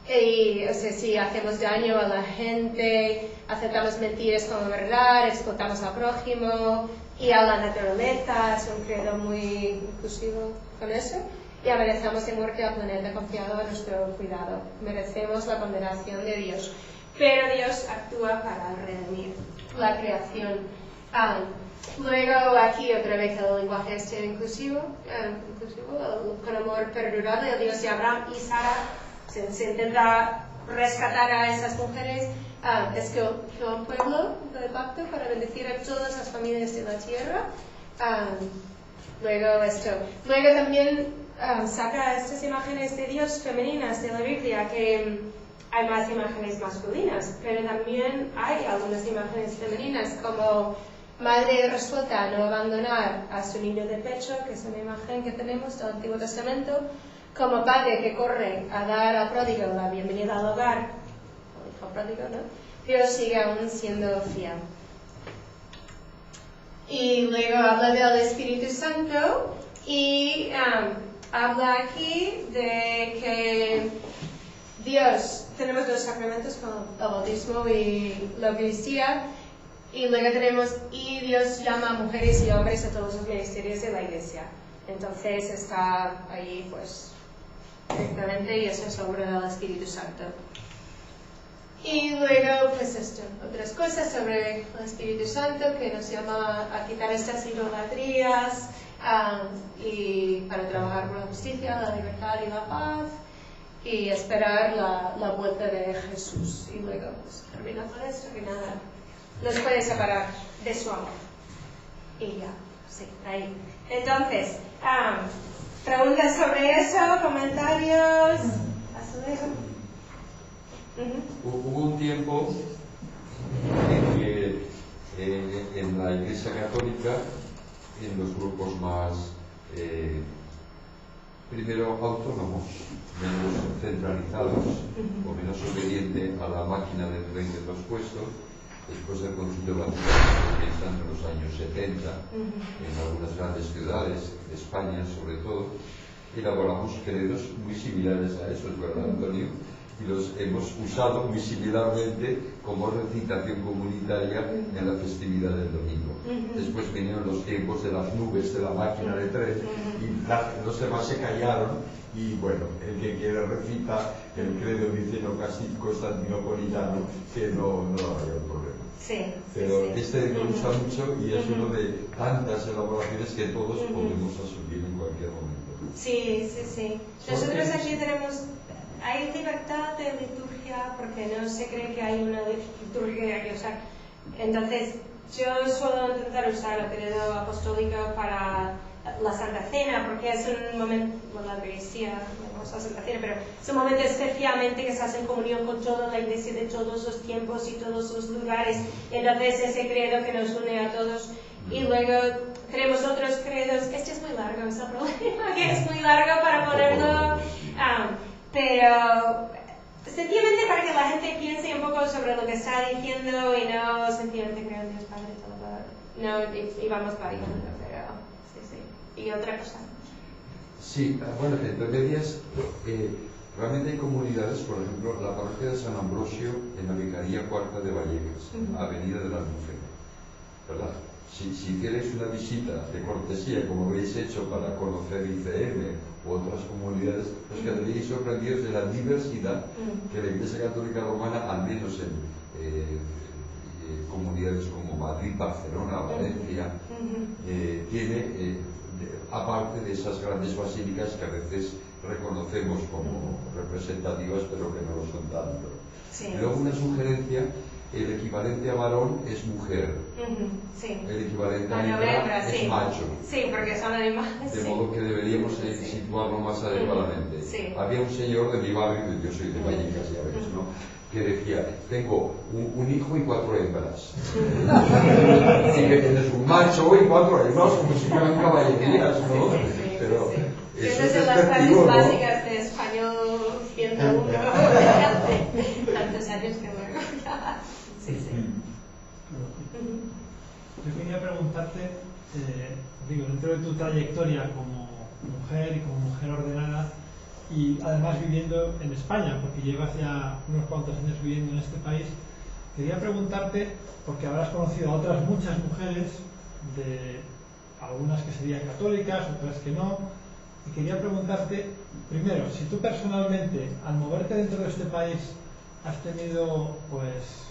[SPEAKER 2] y o sea, si hacemos daño a la gente, aceptamos mentiras como verdad, explotamos al prójimo y a la naturaleza, es un credo muy inclusivo con eso, y amenazamos de muerte al planeta confiado a nuestro cuidado. Merecemos la condenación de Dios, pero Dios actúa para redimir la creación. Luego aquí otra vez el lenguaje inclusivo, con amor perdurable, el Dios de Abraham y Sara. Se intenta rescatar a esas mujeres, escogió un pueblo del pacto para bendecir a todas las familias de la tierra. Luego también saca estas imágenes de Dios femeninas de la Biblia, que hay más imágenes masculinas, pero también hay algunas imágenes femeninas, como madre resuelta a no abandonar a su niño de pecho, que es una imagen que tenemos del Antiguo Testamento, como padre que corre a dar a pródigo la bienvenida al hogar, o hijo pródigo, ¿no? Dios sigue aún siendo fiel. Y luego habla del Espíritu Santo y habla aquí de que Dios, tenemos los sacramentos como el bautismo y la Eucaristía, y luego tenemos, y Dios llama a mujeres y hombres a todos los ministerios de la Iglesia. Entonces está ahí pues directamente, y eso es obra del Espíritu Santo. Y luego pues esto, otras cosas sobre el Espíritu Santo que nos llama a quitar estas idolatrías y para trabajar por la justicia, la libertad y la paz, y esperar la vuelta de Jesús. Y luego pues termina con esto, que nada nos puede separar de su amor. Y ya, sí, ahí. Entonces, preguntas sobre eso, comentarios.
[SPEAKER 5] Hubo un tiempo en que en la Iglesia Católica, en los grupos más primero autónomos, menos centralizados o menos obediente a la máquina del rey de los puestos, después del Concilio Vaticano, pensando en los años 70, en algunas grandes ciudades de España sobre todo, elaboramos credos muy similares a eso, ¿es verdad, Antonio? Y los hemos usado muy similarmente como recitación comunitaria en la festividad del domingo. Después vinieron los tiempos de las nubes, de la máquina de tren, y los demás se callaron, y bueno, el que quiere recita el credo niceno-constantinopolitano, que no haya problema.
[SPEAKER 2] Sí,
[SPEAKER 5] pero
[SPEAKER 2] sí.
[SPEAKER 5] este me gusta mucho y es uno de tantas elaboraciones que todos podemos asumir en cualquier momento.
[SPEAKER 2] Sí, sí, sí. Nosotros aquí tenemos, hay libertad de liturgia porque no se cree que hay una liturgia que hay que usar. Entonces, yo suelo intentar usar el credo apostólico para la Santa Cena, porque es un momento, bueno, la Eucaristía, no es la Santa Cena, pero es un momento especialmente que se hace en comunión con toda la Iglesia de todos los tiempos y todos los lugares. Entonces, ese credo que nos une a todos. Y luego tenemos otros credos. Este es muy largo, es el problema, que es muy largo para ponerlo. Pero sencillamente para que la gente piense un poco sobre lo que está diciendo y no sencillamente creo en Dios Padre Salvador. No, y vamos variando, pero sí, sí. ¿Y otra cosa?
[SPEAKER 5] Sí, bueno, entre medias, realmente hay comunidades, por ejemplo, la parroquia de San Ambrosio en la Vicaría Cuarta de Vallecas, Avenida de las Mujeres, ¿verdad? Si hicierais una visita de cortesía, como habéis hecho para conocer ICM u otras comunidades, os quedaríais sorprendidos de la diversidad que la Iglesia Católica Romana, al menos en comunidades como Madrid, Barcelona, Valencia, tiene, aparte de esas grandes basílicas que a veces reconocemos como representativas, pero que no lo son tanto.
[SPEAKER 2] Sí.
[SPEAKER 5] Y luego una sugerencia: el equivalente a varón es mujer,
[SPEAKER 2] sí.
[SPEAKER 5] El equivalente a hembra es macho.
[SPEAKER 2] Sí, porque son animales.
[SPEAKER 5] De modo que deberíamos situarlo más adecuadamente.
[SPEAKER 2] Sí.
[SPEAKER 5] Había un señor de mi barrio, yo soy de Vallecas, ya ves, ¿no?, que decía: tengo un hijo y 4 hembras. Y que tienes un macho y 4 hembras, como si fueran caballerías, ¿no?
[SPEAKER 2] Sí,
[SPEAKER 5] pero
[SPEAKER 2] sí.
[SPEAKER 5] eso
[SPEAKER 2] Esas
[SPEAKER 5] es
[SPEAKER 2] son las
[SPEAKER 5] despectivo,
[SPEAKER 2] clases
[SPEAKER 5] ¿no?
[SPEAKER 2] básicas de español 101 hace tantos años que luego ya. Sí, sí.
[SPEAKER 1] Yo quería preguntarte, digo, dentro de tu trayectoria como mujer y como mujer ordenada, y además viviendo en España, porque llevas ya unos cuantos años viviendo en este país, quería preguntarte, porque habrás conocido a otras muchas mujeres, de algunas que serían católicas, otras que no, y quería preguntarte, primero, si tú personalmente, al moverte dentro de este país, has tenido pues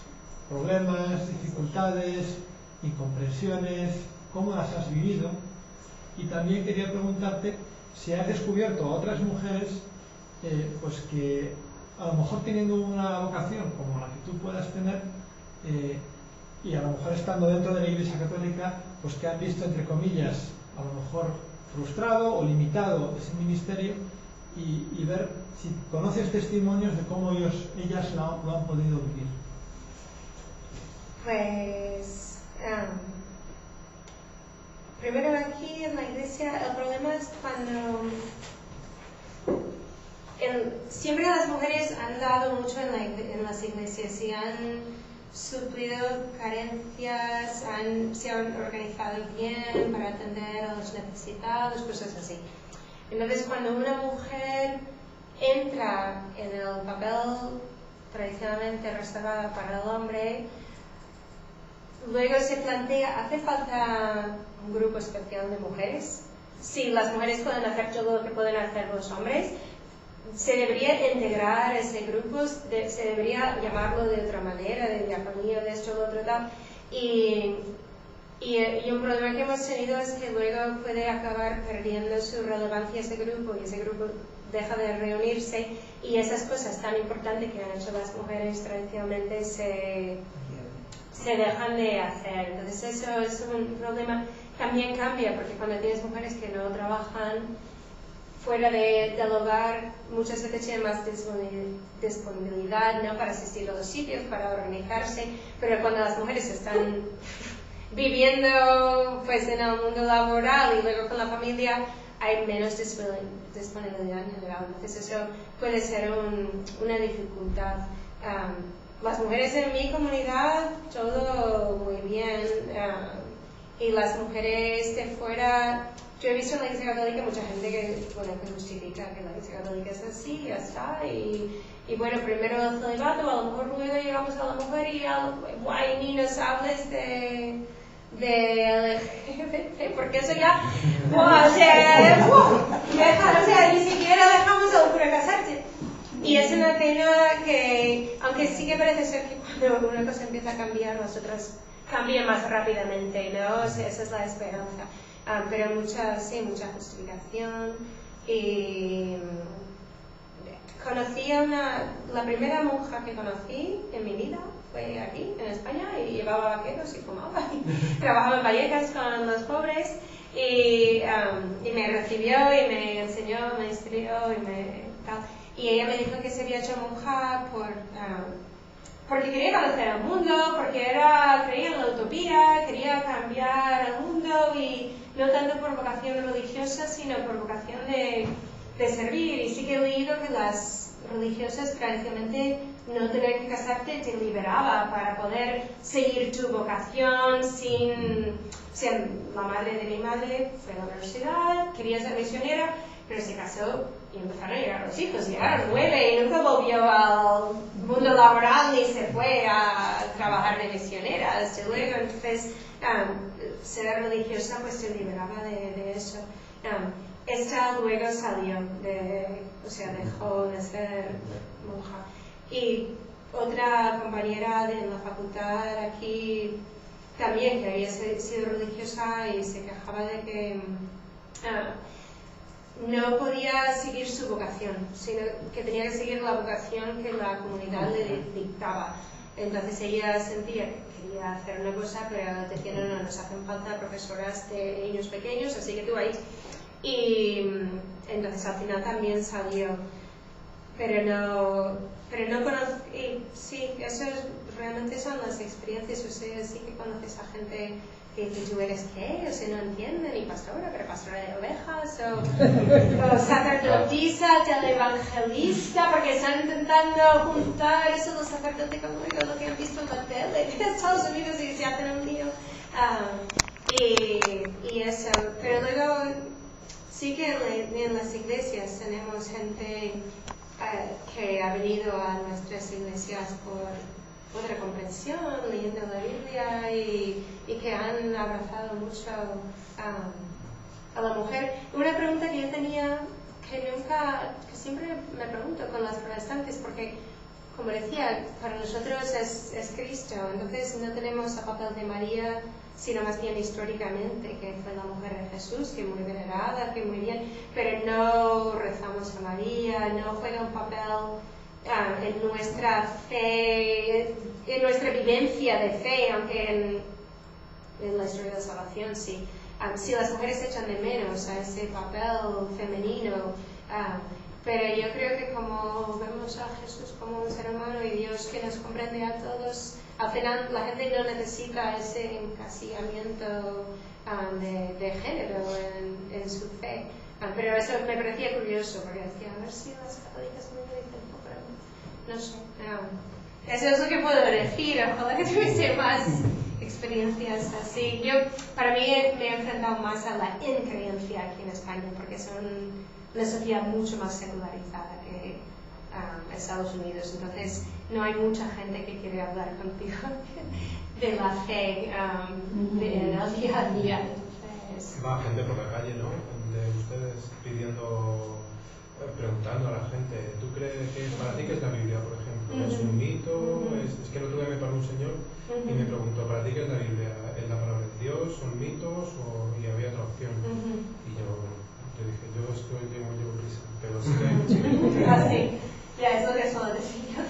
[SPEAKER 1] problemas, dificultades, incomprensiones, cómo las has vivido, y también quería preguntarte si has descubierto a otras mujeres pues que a lo mejor teniendo una vocación como la que tú puedas tener, y a lo mejor estando dentro de la Iglesia Católica, pues que han visto, entre comillas, a lo mejor frustrado o limitado ese ministerio, y ver si conoces testimonios de cómo ellas lo han podido vivir.
[SPEAKER 2] Pues primero aquí en la iglesia el problema es cuando siempre las mujeres han dado mucho en las iglesias y han suplido carencias, se han organizado bien para atender a los necesitados, cosas así. Entonces cuando una mujer entra en el papel tradicionalmente reservado para el hombre, luego se plantea, ¿hace falta un grupo especial de mujeres? Si las mujeres pueden hacer todo lo que pueden hacer los hombres, se debería integrar ese grupo, se debería llamarlo de otra manera, de diaconía, de esto, lo otro, tal. Y un problema que hemos tenido es que luego puede acabar perdiendo su relevancia ese grupo, y ese grupo deja de reunirse, y esas cosas tan importantes que han hecho las mujeres tradicionalmente se dejan de hacer. Entonces eso es un problema. También cambia, porque cuando tienes mujeres que no trabajan fuera del hogar, muchas veces tienen más disponibilidad, ¿no?, para asistir a los sitios, para organizarse, pero cuando las mujeres están viviendo pues en el mundo laboral y luego con la familia, hay menos disponibilidad en general. Entonces eso puede ser una dificultad. Las mujeres en mi comunidad, todo muy bien, y las mujeres de fuera, yo he visto en la Iglesia Católica mucha gente que justifica que la Iglesia Católica es así, ya está, y bueno, primero el celibato, a lo mejor luego llegamos a la mujer y guay, ni nos hables de LGBT, porque eso ya, o sea, ni siquiera dejamos a un cura casarse. Y es una pena que, aunque sí que parece ser que cuando una cosa empieza a cambiar, las otras cambian más rápidamente, ¿no? O sea, esa es la esperanza. Pero mucha justificación. Y conocí la primera monja que conocí en mi vida fue aquí, en España, y llevaba vaqueros y fumaba, y trabajaba en Vallecas con los pobres, y me recibió y me enseñó, me instruyó y tal. Y ella me dijo que se había hecho monja porque quería conocer el mundo, porque creía en la utopía, quería cambiar el mundo, y no tanto por vocación religiosa, sino por vocación de servir. Y sí que he leído que las religiosas tradicionalmente no tener que casarte te liberaba para poder seguir tu vocación sin... O sea, la madre de mi madre fue a la universidad, quería ser misionera, pero se casó y empezaron a llegar los hijos, llegaron 9 y nunca volvió al mundo laboral ni se fue a trabajar de misionera hasta luego. Entonces ser religiosa pues se liberaba de eso. Esta luego salió, o sea, dejó de ser monja. Y otra compañera de la facultad aquí también, que había sido religiosa y se quejaba de que no podía seguir su vocación, sino que tenía que seguir la vocación que la comunidad le dictaba. Entonces ella sentía que quería hacer una cosa, pero decían, no, nos hacen falta profesoras de niños pequeños, así que tú ahí. Y entonces al final también salió, pero no conocí. Sí, eso realmente son las experiencias. O sea, sí que conoces a gente que tú eres qué, o sea, no entienden, ni pastora, pero pastora de ovejas, o sacerdotisa, televangelista, porque están intentando juntar eso los sacerdotes con lo que han visto en la tele de Estados Unidos y se hacen un lío. Y eso, pero luego sí que en las iglesias tenemos gente que ha venido a nuestras iglesias por otra comprensión, leyendo la Biblia, y que han abrazado mucho a la mujer. Una pregunta que yo tenía, que siempre me pregunto con las protestantes, porque como decía, para nosotros es Cristo, entonces no tenemos el papel de María, sino más bien históricamente, que fue la mujer de Jesús, que muy venerada, que muy bien, pero no rezamos a María, no juega un papel en nuestra fe, en nuestra vivencia de fe, aunque en la historia de la salvación sí. Si las mujeres echan de menos a ese papel femenino, Pero yo creo que como vemos a Jesús como un ser humano y Dios que nos comprende a todos, al final la gente no necesita ese encasillamiento de género en su fe. Pero eso me parecía curioso, porque decía, a ver si las católicas me dicen, pero no sé. Eso es lo que puedo decir, ojalá que tuviese más experiencias así. Para mí me he enfrentado más a la increencia aquí en España, porque son una sociedad mucho más secularizada que Estados Unidos. Entonces, no hay mucha gente que quiere hablar contigo de la fe en el día a día. Entonces,
[SPEAKER 6] va gente por la calle, ¿no? De ustedes preguntando a la gente, ¿tú crees que para ti qué es la Biblia, por ejemplo? ¿Es un mito? Es que el otro día me paró un señor y me preguntó, ¿para ti qué es la Biblia? ¿Es la palabra de Dios? ¿Son mitos? Y había otra opción. Y yo dije, yo llevo prisa, pero sí que
[SPEAKER 2] así. Ya, es lo que suelo decir yo.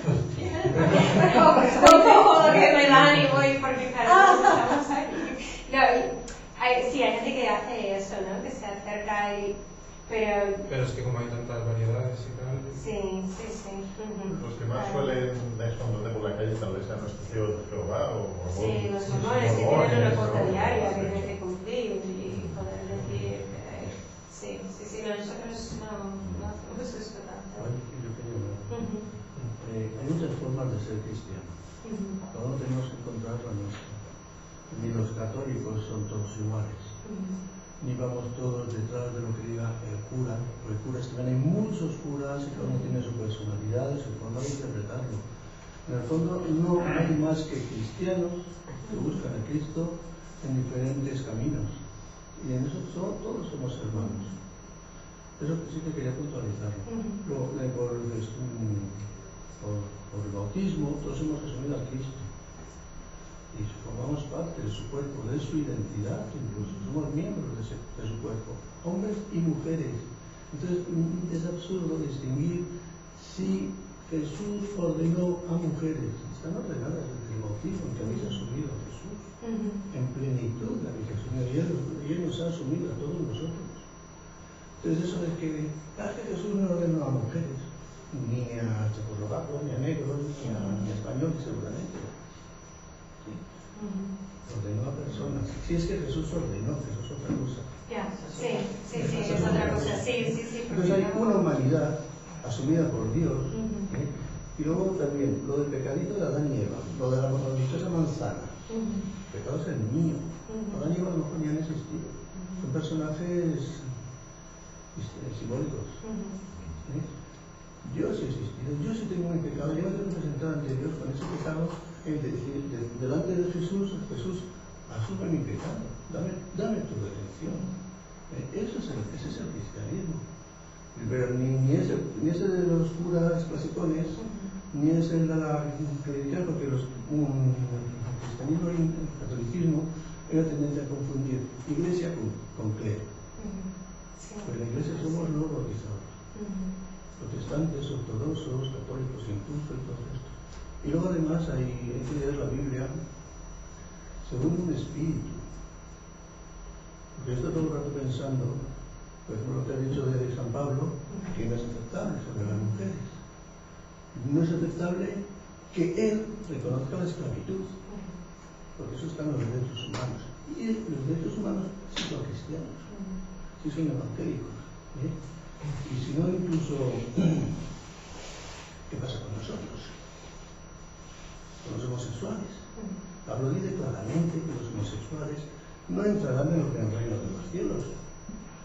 [SPEAKER 2] Como lo que me dan y voy porque claro, estamos aquí. Sí, hay gente que hace eso, ¿no? Que se acerca y... Pero
[SPEAKER 6] es que como hay tantas variedades y tal...
[SPEAKER 2] Sí.
[SPEAKER 7] Los que más suelen esconderte por la calle tal vez sean los testigos de Jehová o
[SPEAKER 2] sí, los mormones que tienen una cuota diaria que tienen que cumplir y poder decir... Sí, nosotros no hacemos eso tanto.
[SPEAKER 8] Hay muchas formas de ser cristiano. Cada uno tenemos que encontrar la nuestra. Ni los católicos son todos iguales. Ni vamos todos detrás de lo que diga el cura. El cura es que hay muchos curas y cada uno tiene su personalidad y su forma de interpretarlo. En el fondo no hay más que cristianos que buscan a Cristo en diferentes caminos. Y en eso todos somos hermanos. Eso sí que quería puntualizarlo. Por el bautismo todos hemos asumido a Cristo. Y formamos parte de su cuerpo, de su identidad incluso, somos miembros de su cuerpo, hombres y mujeres. Entonces es absurdo distinguir si Jesús ordenó a mujeres, están ordenadas desde el bautismo, que habéis asumido a Jesús en plenitud, la habitación y Él nos ha asumido a todos nosotros. Entonces eso de que Jesús no ordenó a mujeres, ni a checoslovacos, ni a negros, ni a españoles seguramente. Ordenó a personas. Si es que Jesús ordenó, que eso es otra cosa.
[SPEAKER 2] Sí, es otra cosa. Sí.
[SPEAKER 8] Entonces hay una humanidad asumida por Dios, y luego también lo del pecadito de Adán y Eva, lo de la dichosa manzana. El pecado es el mío. Adán y Eva no podían existir. Son personajes simbólicos. Yo sí he existido, yo sí tengo mi pecado, yo me tengo que presentar ante Dios con ese pecado. Es decir, delante de Jesús asume mi pecado, dame tu redención. Ese es el cristianismo. Pero ni ese de los curas clasicones, ni ese de la clerical, porque el cristianismo y el catolicismo era tendencia a confundir iglesia con clero. Pero la iglesia somos los bautizados, protestantes, ortodoxos, católicos incluso, y todo esto. Y luego además hay que leer la Biblia según un espíritu. Porque yo estoy todo el rato pensando, por ejemplo, lo que ha dicho de San Pablo, que no es aceptable sobre las mujeres. No es aceptable que él reconozca la esclavitud, porque eso está en los derechos humanos. Y los derechos humanos sí son cristianos, sí son evangélicos. Y si no, incluso, ¿qué pasa con nosotros? Con los homosexuales. Pablo dice claramente que los homosexuales no entrarán en lo que es el reino de los cielos.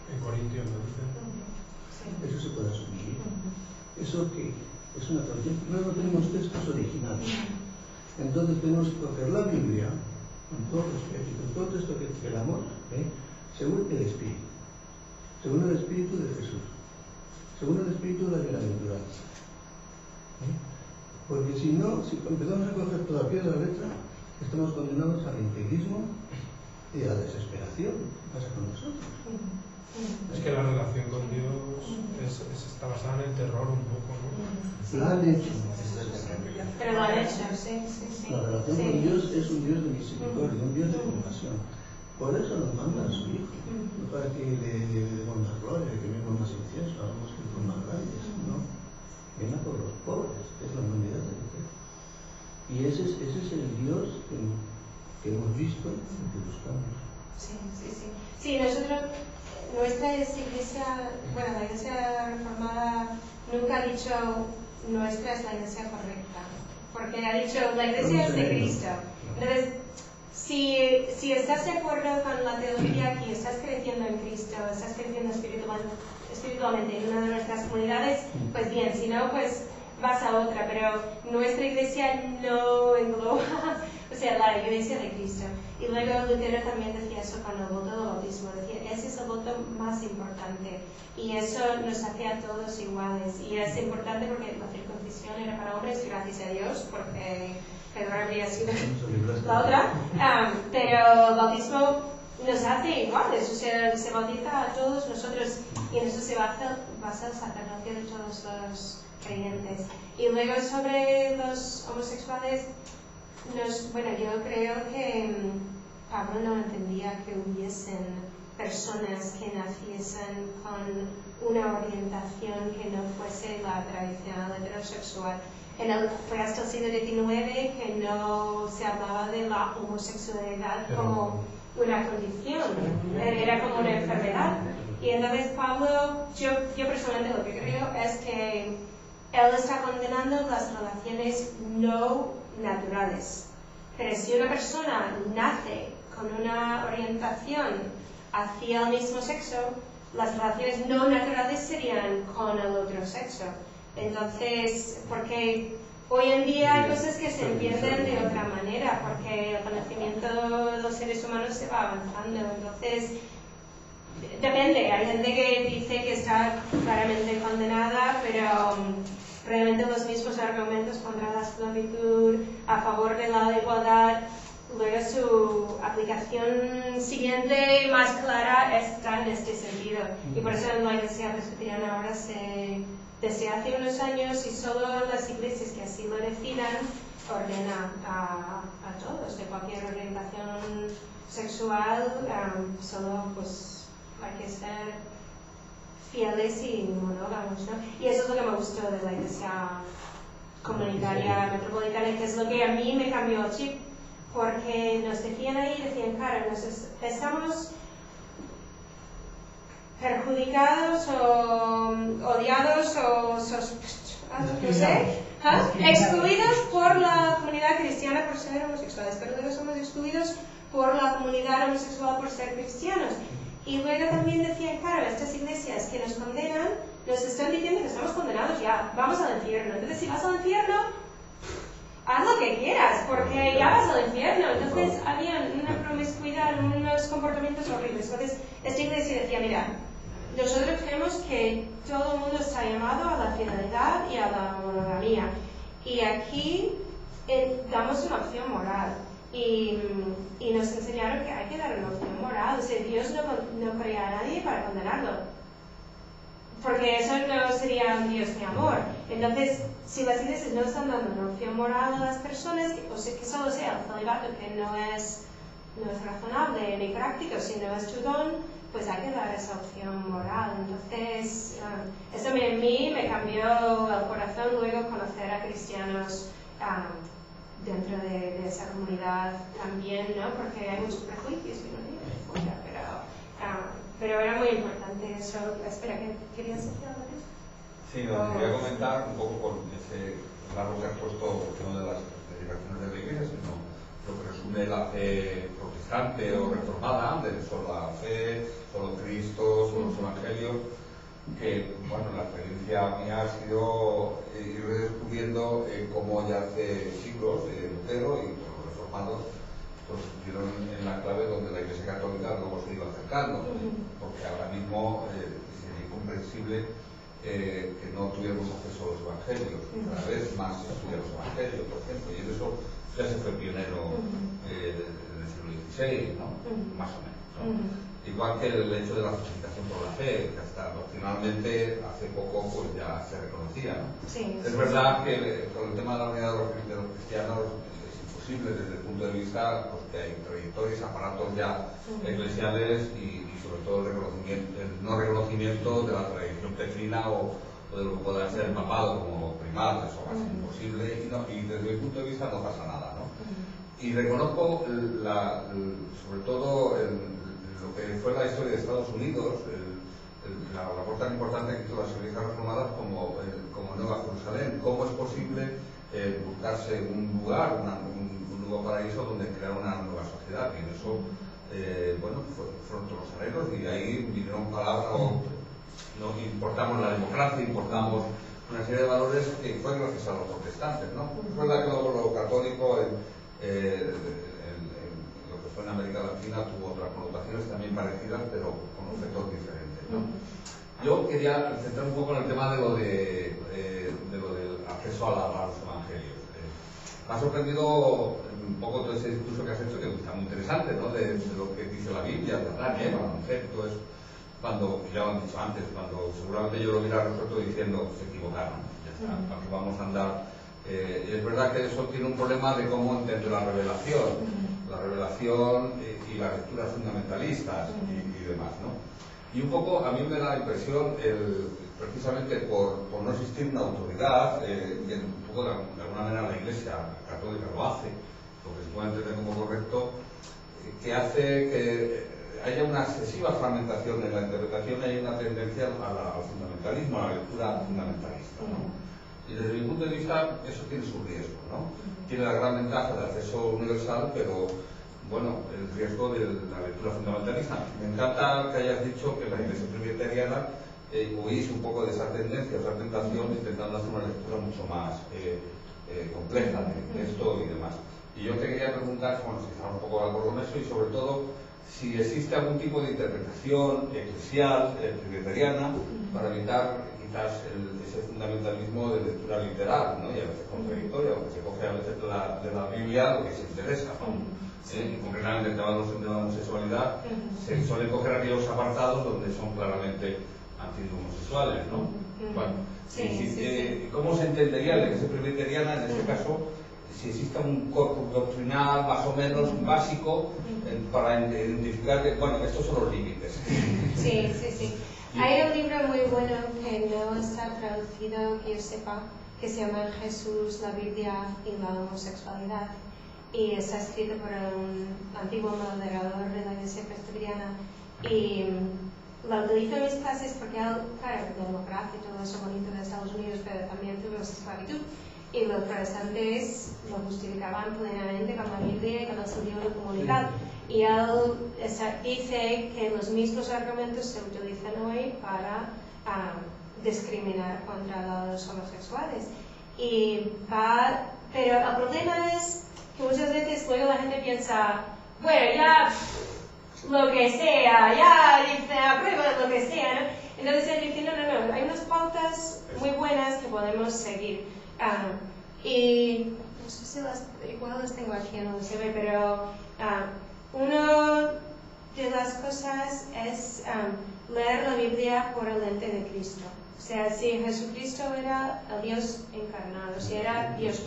[SPEAKER 6] En Corintios lo dice.
[SPEAKER 8] Eso se puede asumir. Eso que es una traducción. No tenemos textos originales. Entonces tenemos que coger la Biblia con todo respeto y con todo esto que queramos, según el Espíritu. Según el Espíritu de Jesús. Según el Espíritu de la bienaventuranza. Porque si no, si empezamos a coger toda pie de la letra, estamos condenados al integrismo y a la desesperación. ¿Qué pasa con nosotros?
[SPEAKER 6] Es que la relación con Dios está basada en el terror un poco, ¿no?
[SPEAKER 8] La han hecho.
[SPEAKER 2] Pero lo han hecho, sí.
[SPEAKER 8] La relación con Dios es un Dios de misericordia, un Dios de compasión. Por eso nos manda a su Hijo, no para que le demos más gloria, que quememos más incienso, hagamos que con más rayos, no. Viene por los pobres, es la humanidad de Dios. Y ese es el Dios que hemos visto y que buscamos.
[SPEAKER 2] Sí, nosotros, nuestra iglesia, bueno, la iglesia reformada nunca ha dicho nuestra es la iglesia correcta, porque ha dicho la iglesia es de Cristo. Entonces, si estás de acuerdo con la teología que estás creciendo en Cristo, estás creciendo espiritualmente en una de nuestras comunidades, pues bien, si no, pues vas a otra, pero nuestra iglesia no engloba, o sea, la iglesia de Cristo. Y luego Lutero también decía eso con el voto del bautismo, decía, ese es el voto más importante, y eso nos hace a todos iguales, y es importante porque la circuncisión era para hombres, gracias a Dios, porque Pedro habría sido la otra, pero el bautismo nos hace iguales, o sea, se bautiza a todos nosotros, y en eso se basa el sacerdocio de todos los creyentes. Y luego sobre los homosexuales, bueno, yo creo que Pablo no entendía que hubiesen personas que naciesen con una orientación que no fuese la tradicional heterosexual. Fue hasta el siglo XIX que no se hablaba de la homosexualidad como una condición, era como una enfermedad. Y entonces Pablo, yo personalmente lo que creo es que él está condenando las relaciones no naturales. Pero si una persona nace con una orientación hacia el mismo sexo, las relaciones no naturales serían con el otro sexo. Entonces, porque hoy en día hay cosas que se entienden de otra manera, porque el conocimiento de los seres humanos se va avanzando. Entonces, depende, hay gente que dice que está claramente condenada, pero realmente los mismos argumentos contra la esclavitud, a favor de la igualdad, luego su aplicación siguiente, más clara, está en este sentido. Y por eso en la iglesia presbiteriana ahora desde hace unos años, y solo las iglesias que así lo decidan, ordena a todos de cualquier orientación sexual, solo pues hay que ser fieles y monógamos, ¿no? Y eso es lo que me gustó de la iglesia comunitaria metropolitana, que es lo que a mí me cambió el chip, porque nos decían claro, estamos perjudicados o odiados o no sé, excluidos por la comunidad cristiana por ser homosexuales, pero luego somos excluidos por la comunidad homosexual por ser cristianos. Y luego también decían, claro, estas iglesias que nos condenan, nos están diciendo que estamos condenados ya, vamos al infierno. Entonces, si vas al infierno, haz lo que quieras, porque ya vas al infierno. Entonces, había una promiscuidad, unos comportamientos horribles. Entonces, esta iglesia decía, mira, nosotros creemos que todo el mundo está llamado a la fidelidad y a la monogamia. Y aquí damos una opción moral. Y nos enseñaron que hay que dar una opción moral. O sea, Dios no crea a nadie para condenarlo, porque eso no sería un Dios de amor. Entonces, si las iglesias no están dando una opción moral a las personas, que solo sea el celibato, que no es razonable ni práctico, sino es tu don, pues hay que dar esa opción moral. Entonces, eso a mí me cambió el corazón luego conocer a cristianos dentro de esa comunidad también, ¿no? Porque hay muchos prejuicios que no vienen de fuera, pero era muy importante eso. Espera, ¿querías decir algo de eso?
[SPEAKER 3] Sí, no, quería comentar un poco con ese largo que has puesto, no de las dedicaciones de la iglesia, sino lo que resume la fe protestante o reformada, de solo la fe, solo Cristo, solo los evangelios, que, bueno, la experiencia mía ha sido ir redescubriendo cómo ya hace siglos Lutero y los reformados pues dieron en la clave donde la Iglesia Católica luego se iba acercando, porque ahora mismo sería incomprensible que no tuviéramos acceso a los evangelios, cada vez más se estudian los evangelios, por ejemplo, y en eso ya se fue pionero en el siglo XVI, ¿no? Más o menos, ¿no? Igual que el hecho de la justificación por la fe, que hasta doctrinalmente hace poco pues ya se reconocía, ¿no?
[SPEAKER 2] Sí,
[SPEAKER 3] es verdad que con el tema de la unidad de los cristianos es posible desde el punto de vista pues, que hay trayectorias, aparatos ya eclesiales y sobre todo el no reconocimiento de la tradición petrina o de lo que pueda ser el papado como primado, eso va a ser imposible y desde mi punto de vista no pasa nada, ¿no? Y reconozco sobre todo lo que fue la historia de Estados Unidos, la labor tan importante que hizo las iglesias reformadas como Nueva Jerusalén. ¿Cómo es posible buscarse un lugar, un nuevo paraíso donde crear una nueva sociedad? Y en eso, fueron todos los arreglos y de ahí vinieron palabras, importamos la democracia, importamos una serie de valores que fue gracias a los protestantes, ¿no? Es verdad que lo católico, lo que fue en América Latina, tuvo otras connotaciones también parecidas, pero con objetos diferentes, ¿no? Yo quería centrar un poco en el tema de lo del acceso a los evangelios. Me ha sorprendido un poco todo ese discurso que has hecho, que está muy interesante, ¿no? De lo que dice la Biblia, de Adán, Eva, la mujer, todo eso. Cuando, ya lo han dicho antes, cuando seguramente yo lo hubiera resuelto diciendo se equivocaron, ya está, ¿para qué vamos a andar? Y es verdad que eso tiene un problema de cómo entender la revelación y las lecturas fundamentalistas y demás, ¿no? Y un poco a mí me da la impresión, precisamente por no existir una autoridad, que un poco de alguna manera la Iglesia católica lo hace, lo que se puede entender como correcto, que hace que haya una excesiva fragmentación en la interpretación y hay una tendencia al fundamentalismo, a la lectura fundamentalista, ¿no? Y desde mi punto de vista eso tiene su riesgo, ¿no? Tiene la gran ventaja del acceso universal, pero bueno, el riesgo de la lectura fundamentalista. Me encanta que hayas dicho que la Iglesia presbiteriana huís un poco de esa tendencia, esa tentación, intentando hacer una lectura mucho más compleja de esto y demás. Y yo te quería preguntar, bueno, si estás un poco de acuerdo con eso y sobre todo si existe algún tipo de interpretación eclesial, presbiteriana, para evitar quizás ese fundamentalismo de lectura literal, ¿no? Y a veces contradictoria, porque se coge a veces de la Biblia lo que se interesa, ¿no? Concretamente el tema de la homosexualidad, se suelen coger aquellos apartados donde son claramente anti-homosexuales, ¿no? Bueno, ¿cómo se entendería la Iglesia presbiteriana en este caso? Si existe un corpus doctrinal más o menos básico para identificar que, bueno, estos son los límites.
[SPEAKER 2] Sí. Hay un libro muy bueno que no está traducido, que yo sepa, que se llama Jesús, la Biblia y la homosexualidad. Y está escrito por un antiguo moderador de la Iglesia presbiteriana. Y lo utilizo en mis clases porque él, claro, democracia y todo eso bonito de Estados Unidos, pero también tuvo esclavitud. Y los protestantes lo justificaban plenamente con la Biblia y con el sentido de comunidad. Y él dice que los mismos argumentos se utilizan hoy para discriminar contra los homosexuales. Pero el problema es que muchas veces luego la gente piensa, bueno, ya lo que sea, ya aprueba lo que sea, ¿no? Entonces él dice, no, hay unas pautas muy buenas que podemos seguir. Y no sé si igual las tengo aquí, no lo sé, pero una de las cosas es leer la Biblia por el lente de Cristo. O sea, si Jesucristo era el Dios encarnado, si era Dios.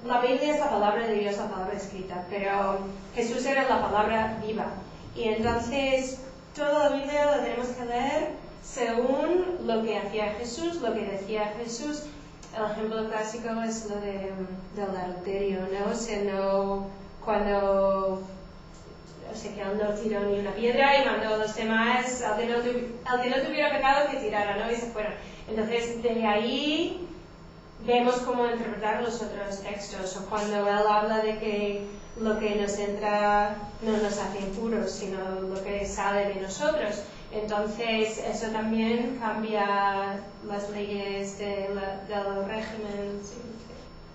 [SPEAKER 2] La Biblia es la palabra de Dios, la palabra escrita, pero Jesús era la palabra viva. Y entonces toda la Biblia la tenemos que leer según lo que hacía Jesús, lo que decía Jesús. El ejemplo clásico es lo del adulterio, ¿no? O sea, cuando que él no tiró ni una piedra y mandó a los demás, al que no tuviera pecado, que tirara, ¿no? Y se fueron. Entonces, de ahí vemos cómo interpretar los otros textos, o cuando él habla de que lo que nos entra no nos hace impuros, sino lo que sale de nosotros. Entonces, eso también cambia las leyes del régimen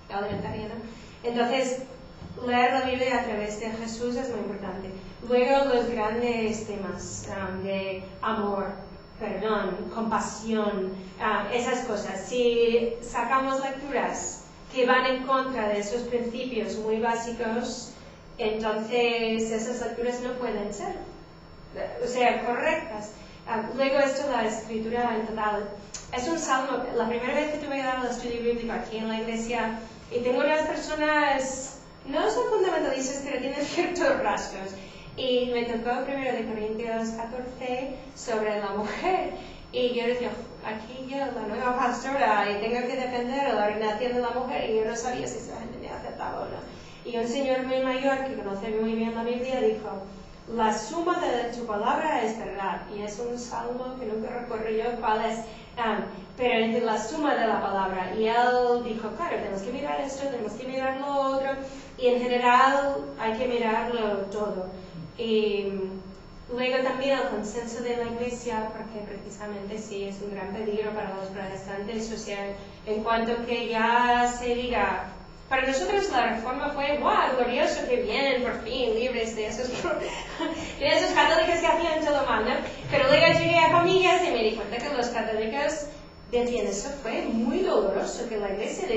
[SPEAKER 2] alimentario, ¿no? Entonces, leer la Biblia a través de Jesús es muy importante. Luego, los grandes temas de amor, perdón, compasión, esas cosas. Si sacamos lecturas que van en contra de esos principios muy básicos, entonces esas lecturas no pueden ser, o sea, correctas. Luego esto, la escritura en total. Es un salmo. La primera vez que tuve que dar el estudio bíblico aquí en la iglesia, y tengo unas personas no son fundamentalistas, pero tienen ciertos rasgos. Y me tocó primero de Corintios 14 sobre la mujer. Y yo decía, aquí yo, la nueva pastora, y tengo que defender la ordenación de la mujer, y yo no sabía si esa gente me aceptaba o no. Y un señor muy mayor, que conoce muy bien la Biblia, dijo, la suma de tu palabra es verdad. Y es un salmo que nunca recuerdo yo cuál es, pero es de la suma de la palabra. Y él dijo, claro, tenemos que mirar esto, tenemos que mirar lo otro, y en general hay que mirarlo todo. Y luego también el consenso de la Iglesia, porque precisamente sí es un gran peligro para los protestantes, o sea, en cuanto que ya se diga, para nosotros la reforma fue, ¡wow! Glorioso, que bien, por fin, libres de esos católicos que hacían todo mal, ¿no? Pero luego llegué a comillas y me di cuenta que los católicos decían, eso fue muy doloroso, que la Iglesia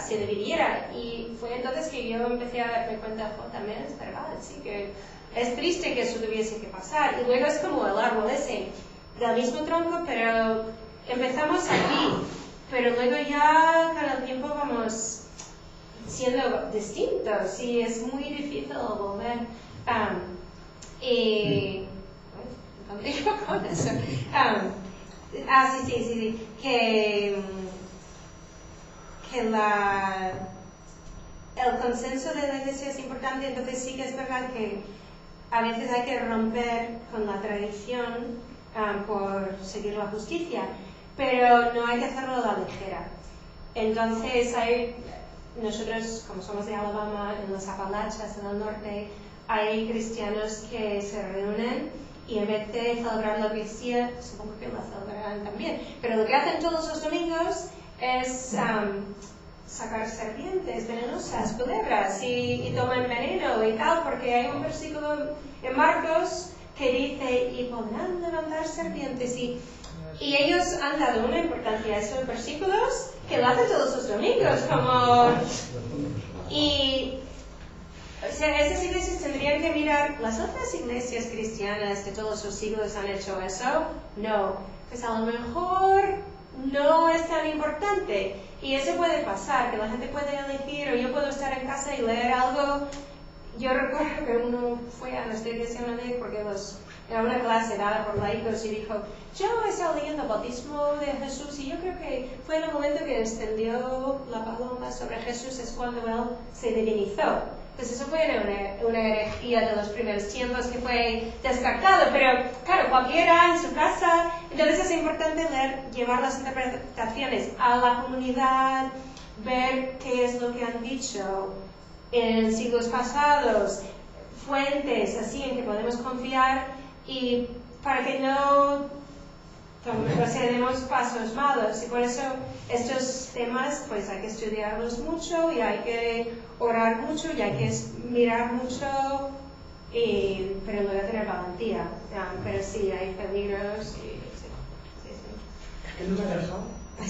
[SPEAKER 2] se dividiera, y fue entonces que yo empecé a darme cuenta, también es verdad, sí que es triste que eso tuviese que pasar. Y luego es como el árbol ese, del mismo tronco, pero empezamos aquí, pero luego ya con el tiempo vamos siendo distintos y es muy difícil volver. ¿Dónde iba con eso? Sí, que el consenso de la Iglesia es importante, entonces sí que es verdad que a veces hay que romper con la tradición por seguir la justicia, pero no hay que hacerlo a la ligera. Entonces nosotros, como somos de Alabama, en los Apalaches, en el norte, hay cristianos que se reúnen y en vez de celebrar la Eucaristía, supongo que la celebrarán también, pero lo que hacen todos los domingos es sacar serpientes venenosas, culebras, y toman veneno y tal, porque hay un versículo en Marcos que dice, y podrán levantar serpientes, y ellos han dado una importancia a esos versículos que lo hacen todos los domingos, y o sea, esas iglesias tendrían que mirar, las otras iglesias cristianas de todos los siglos han hecho eso, no, pues a lo mejor no es tan importante, y eso puede pasar, que la gente puede elegir, o yo puedo estar en casa y leer algo. Yo recuerdo que uno fue a nuestra iglesia una vez porque era una clase dada por laicos y dijo, yo he estado leyendo el bautismo de Jesús y yo creo que fue en el momento que extendió la paloma sobre Jesús es cuando él se divinizó. Pues eso fue una herejía de los primeros tiempos que fue descartado, pero claro, cualquiera en su casa, entonces es importante llevar las interpretaciones a la comunidad, ver qué es lo que han dicho en siglos pasados, fuentes así en que podemos confiar y para que no procedemos pasos malos, y por eso estos temas pues hay que estudiarlos mucho y hay que orar mucho y hay que mirar mucho, pero luego tener valentía, pero sí hay peligros y sí.
[SPEAKER 4] Es que no me han dejado,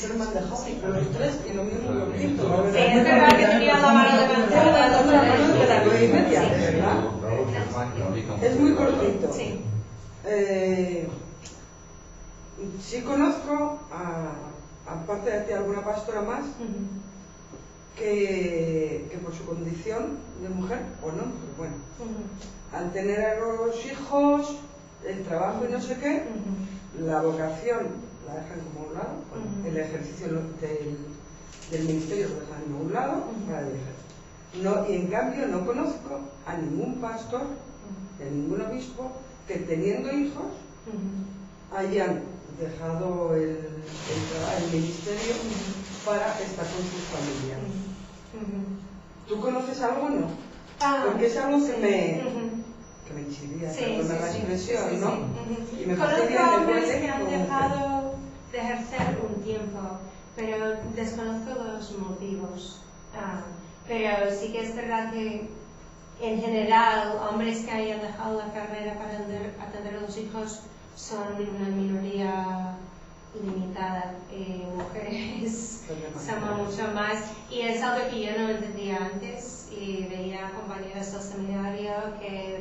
[SPEAKER 4] no me han dejado, pero los tres y lo mío es muy cortito.
[SPEAKER 2] Sí, es verdad que tenía la mano levantada.
[SPEAKER 4] Es muy cortito.
[SPEAKER 2] Sí.
[SPEAKER 4] Sí conozco, aparte de ti, alguna pastora más que por su condición de mujer, o no, pero bueno, al tener a los hijos, el trabajo y no sé qué, la vocación la dejan como a un lado, el ejercicio del ministerio lo dejan a un lado para dejar. No, y en cambio no conozco a ningún pastor, a ningún obispo que teniendo hijos hayan dejado el ministerio para estar con sus familias. ¿Tú conoces algo o no? Porque es algo que me chirría, con la expresión, ¿no? Y me
[SPEAKER 2] conozco hombres que han dejado de ejercer un tiempo, pero desconozco los motivos. Pero sí que es verdad que en general hombres que hayan dejado la carrera para atender a los hijos son una minoría limitada, mujeres somos mucho más, y es algo que yo no entendía antes y veía compañeras del seminario que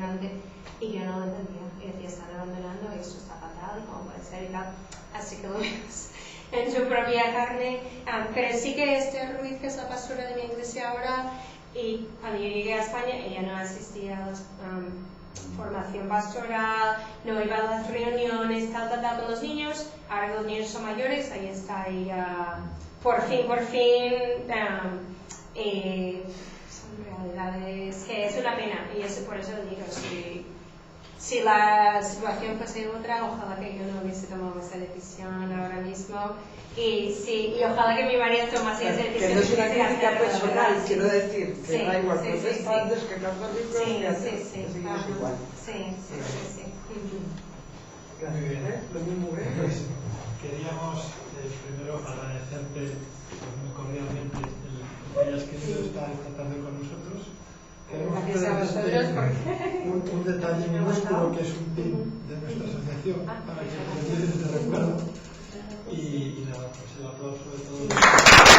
[SPEAKER 2] y yo no lo entendía, y decía, están abandonando y esto está fatal, ¿cómo puede ser? Y tal, así que lo ves en su propia carne, pero sí que Ruiz, que es la pastora de mi iglesia ahora, Y cuando yo llegué a España, ella no asistía a la formación pastoral, no iba a las reuniones, tal, con los niños. Ahora que los niños son mayores, ahí está ella, por fin, son realidades que es una pena. Y eso, por eso digo, si la situación fuese otra, ojalá que yo no hubiese tomado esa decisión ahora mismo. Y ojalá que mi marido tomase esa decisión.
[SPEAKER 4] Que no es una crítica personal,
[SPEAKER 2] sí.
[SPEAKER 4] quiero decir, que
[SPEAKER 2] Sí,
[SPEAKER 4] da igual
[SPEAKER 2] sí,
[SPEAKER 4] protestantes
[SPEAKER 2] sí.
[SPEAKER 4] que católicos,
[SPEAKER 2] Sí,
[SPEAKER 4] que hacen,
[SPEAKER 2] sí,
[SPEAKER 4] que seguimos
[SPEAKER 2] ajá.
[SPEAKER 4] igual.
[SPEAKER 2] Sí.
[SPEAKER 1] Muy bien.
[SPEAKER 4] Lo mismo,
[SPEAKER 1] Pues queríamos primero agradecerte muy cordialmente el que hayas querido estar esta tarde con nosotros. Queremos
[SPEAKER 2] Gracias a vosotros
[SPEAKER 1] un detalle minúsculo que es un pin de nuestra asociación para que lo lleves de recuerdo. Y nada, pues el aplauso de todos.